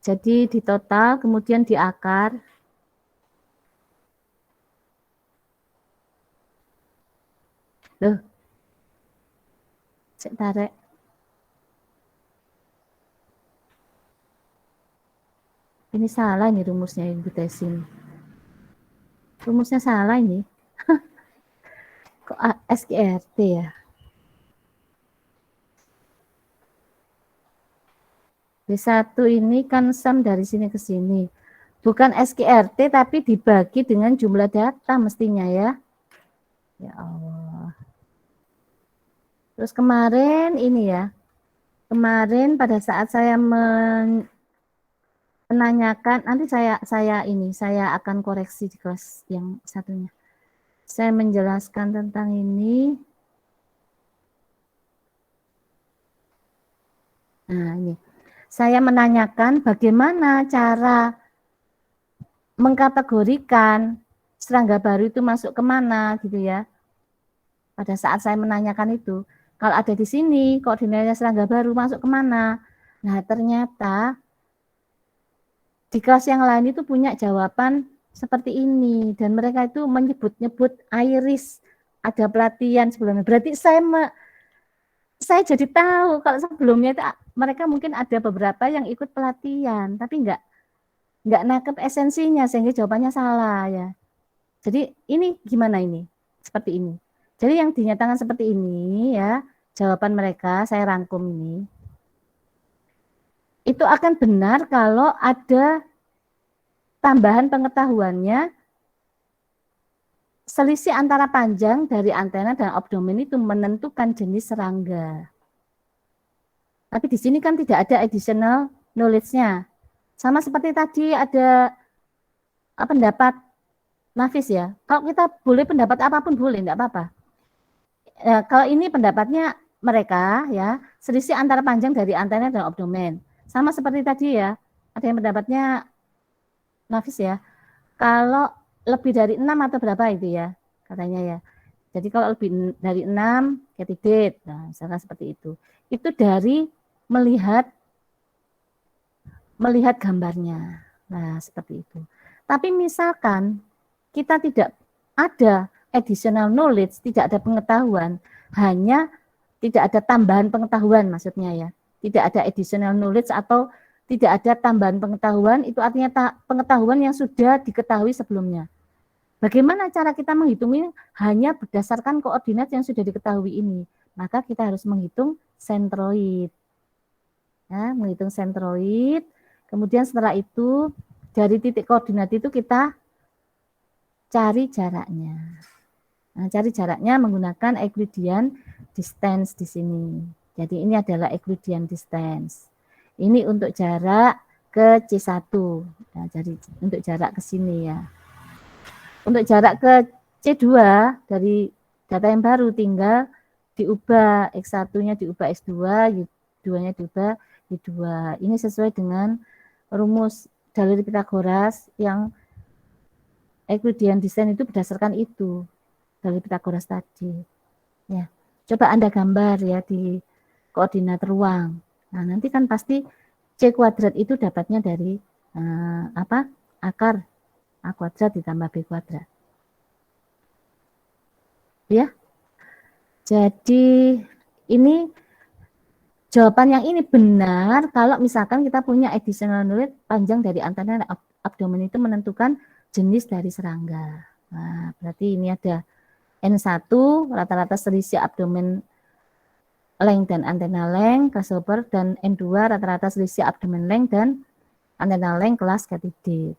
Speaker 1: Jadi di total kemudian di akar. Loh. Saya tarik. Ini salah ini rumusnya Ibu Tesin. Rumusnya salah ini. Kok SGRT ya? B1 ini kan sum dari sini ke sini. Bukan SGRT tapi dibagi dengan jumlah data mestinya ya. Ya Allah. Terus kemarin ini ya. Kemarin pada saat saya menanyakan, nanti saya akan koreksi di kelas yang satunya. Saya menjelaskan tentang ini. Nah, ini. Saya menanyakan bagaimana cara mengkategorikan serangga baru itu masuk kemana gitu ya. Pada saat saya menanyakan itu, kalau ada di sini koordinatnya serangga baru masuk kemana. Nah ternyata di kelas yang lain itu punya jawaban seperti ini. Dan mereka itu menyebut-nyebut iris. Ada pelatihan sebelumnya. Berarti saya jadi tahu kalau sebelumnya itu mereka mungkin ada beberapa yang ikut pelatihan. Tapi enggak nangkep esensinya sehingga jawabannya salah ya. Jadi ini gimana ini? Seperti ini. Jadi yang dinyatakan seperti ini ya, jawaban mereka saya rangkum ini. Itu akan benar kalau ada tambahan pengetahuannya selisih antara panjang dari antena dan abdomen itu menentukan jenis serangga. Tapi di sini kan tidak ada additional knowledge-nya. Sama seperti tadi ada pendapat Nafis ya. Kalau kita boleh pendapat apapun boleh, enggak apa-apa. kalau ini pendapatnya mereka ya, selisih antara panjang dari antena dan abdomen. Sama seperti tadi ya, ada yang pendapatnya Nafis ya, kalau lebih dari 6 atau berapa itu ya, katanya ya. Jadi kalau lebih dari 6, candidate, nah misalkan seperti itu. Itu dari melihat gambarnya. Nah, seperti itu. Tapi misalkan kita tidak ada additional knowledge, tidak ada pengetahuan, hanya tidak ada tambahan pengetahuan maksudnya ya. Tidak ada additional knowledge atau tidak ada tambahan pengetahuan, itu artinya pengetahuan yang sudah diketahui sebelumnya. Bagaimana cara kita menghitungnya? Hanya berdasarkan koordinat yang sudah diketahui ini. Maka kita harus menghitung sentroid. Ya, menghitung sentroid. Kemudian setelah itu dari titik koordinat itu kita cari jaraknya. Nah, cari jaraknya menggunakan Euclidean distance di sini. Jadi ini adalah Euclidean distance. Ini untuk jarak ke C1. Nah, jadi untuk jarak ke sini ya. Untuk jarak ke C2 dari data yang baru tinggal diubah X1-nya diubah X2, Y2-nya diubah Y2. Ini sesuai dengan rumus dalil Pythagoras yang Euclidean distance itu berdasarkan itu. Dalil Pythagoras tadi. Ya. Coba Anda gambar ya di koordinat ruang. Nah, nanti kan pasti C kuadrat itu dapatnya dari akar A kuadrat ditambah B kuadrat. Ya. Jadi ini jawaban yang ini benar kalau misalkan kita punya additional knowledge panjang dari antena abdomen itu menentukan jenis dari serangga. Nah, berarti ini ada N1 rata-rata selisih abdomen length dan antena length crossover, dan N2 rata-rata selisih abdomen length dan antena length kelas candidate.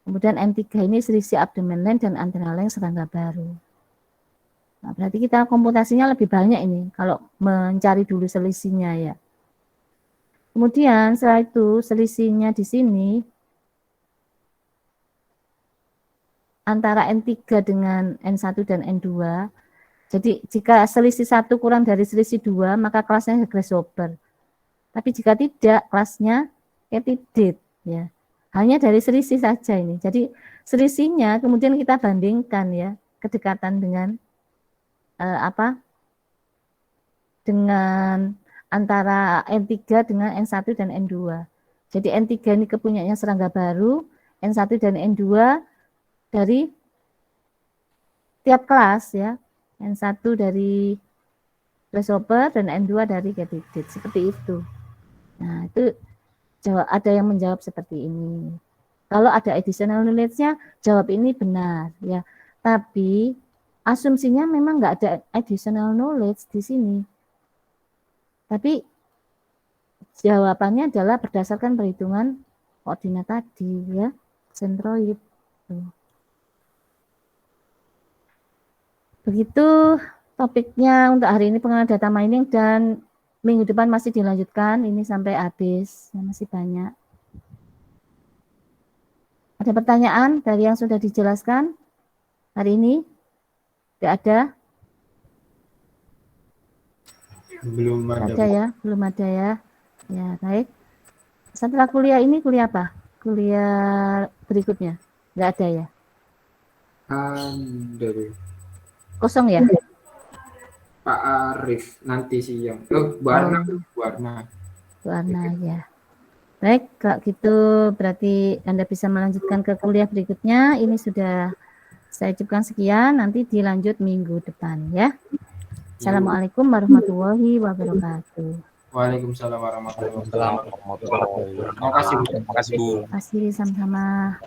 Speaker 1: Kemudian N3 ini selisih abdomen length dan antena length serangga baru. Nah, berarti kita komputasinya lebih banyak ini kalau mencari dulu selisihnya ya. Kemudian setelah itu selisihnya di sini antara N3 dengan N1 dan N2. Jadi jika selisih 1 kurang dari selisih 2, maka kelasnya grasshopper. Tapi jika tidak, kelasnya candidate ya. Hanya dari selisih saja ini. Jadi selisihnya kemudian kita bandingkan ya, kedekatan dengan dengan antara N3 dengan N1 dan N2. Jadi N3 ini kepunyanya serangga baru, N1 dan N2 dari tiap kelas ya. N1 dari grasshopper dan N2 dari candidate, seperti itu. Nah, itu ada yang menjawab seperti ini. Kalau ada additional knowledge-nya, jawab ini benar ya. Tapi asumsinya memang nggak ada additional knowledge di sini. Tapi jawabannya adalah berdasarkan perhitungan koordinat tadi ya, sentroid. Begitu topiknya untuk hari ini, pengenalan data mining, dan minggu depan masih dilanjutkan ini sampai habis, masih banyak. Ada pertanyaan dari yang sudah dijelaskan hari ini? Tidak ada?
Speaker 4: Belum ada.
Speaker 1: Ada ya, belum ada ya. Ya, baik. Setelah kuliah ini kuliah apa? Kuliah berikutnya? Tidak ada ya?
Speaker 4: Ada.
Speaker 1: Kosong ya?
Speaker 4: Pak Arif nanti siang. Warna ya.
Speaker 1: Baik, kalau gitu berarti Anda bisa melanjutkan ke kuliah berikutnya. Ini sudah saya ucapkan sekian, nanti dilanjut minggu depan ya. Assalamualaikum warahmatullahi wabarakatuh.
Speaker 4: Waalaikumsalam warahmatullahi wabarakatuh. Terima kasih Bu.
Speaker 1: Terima kasih, sama-sama.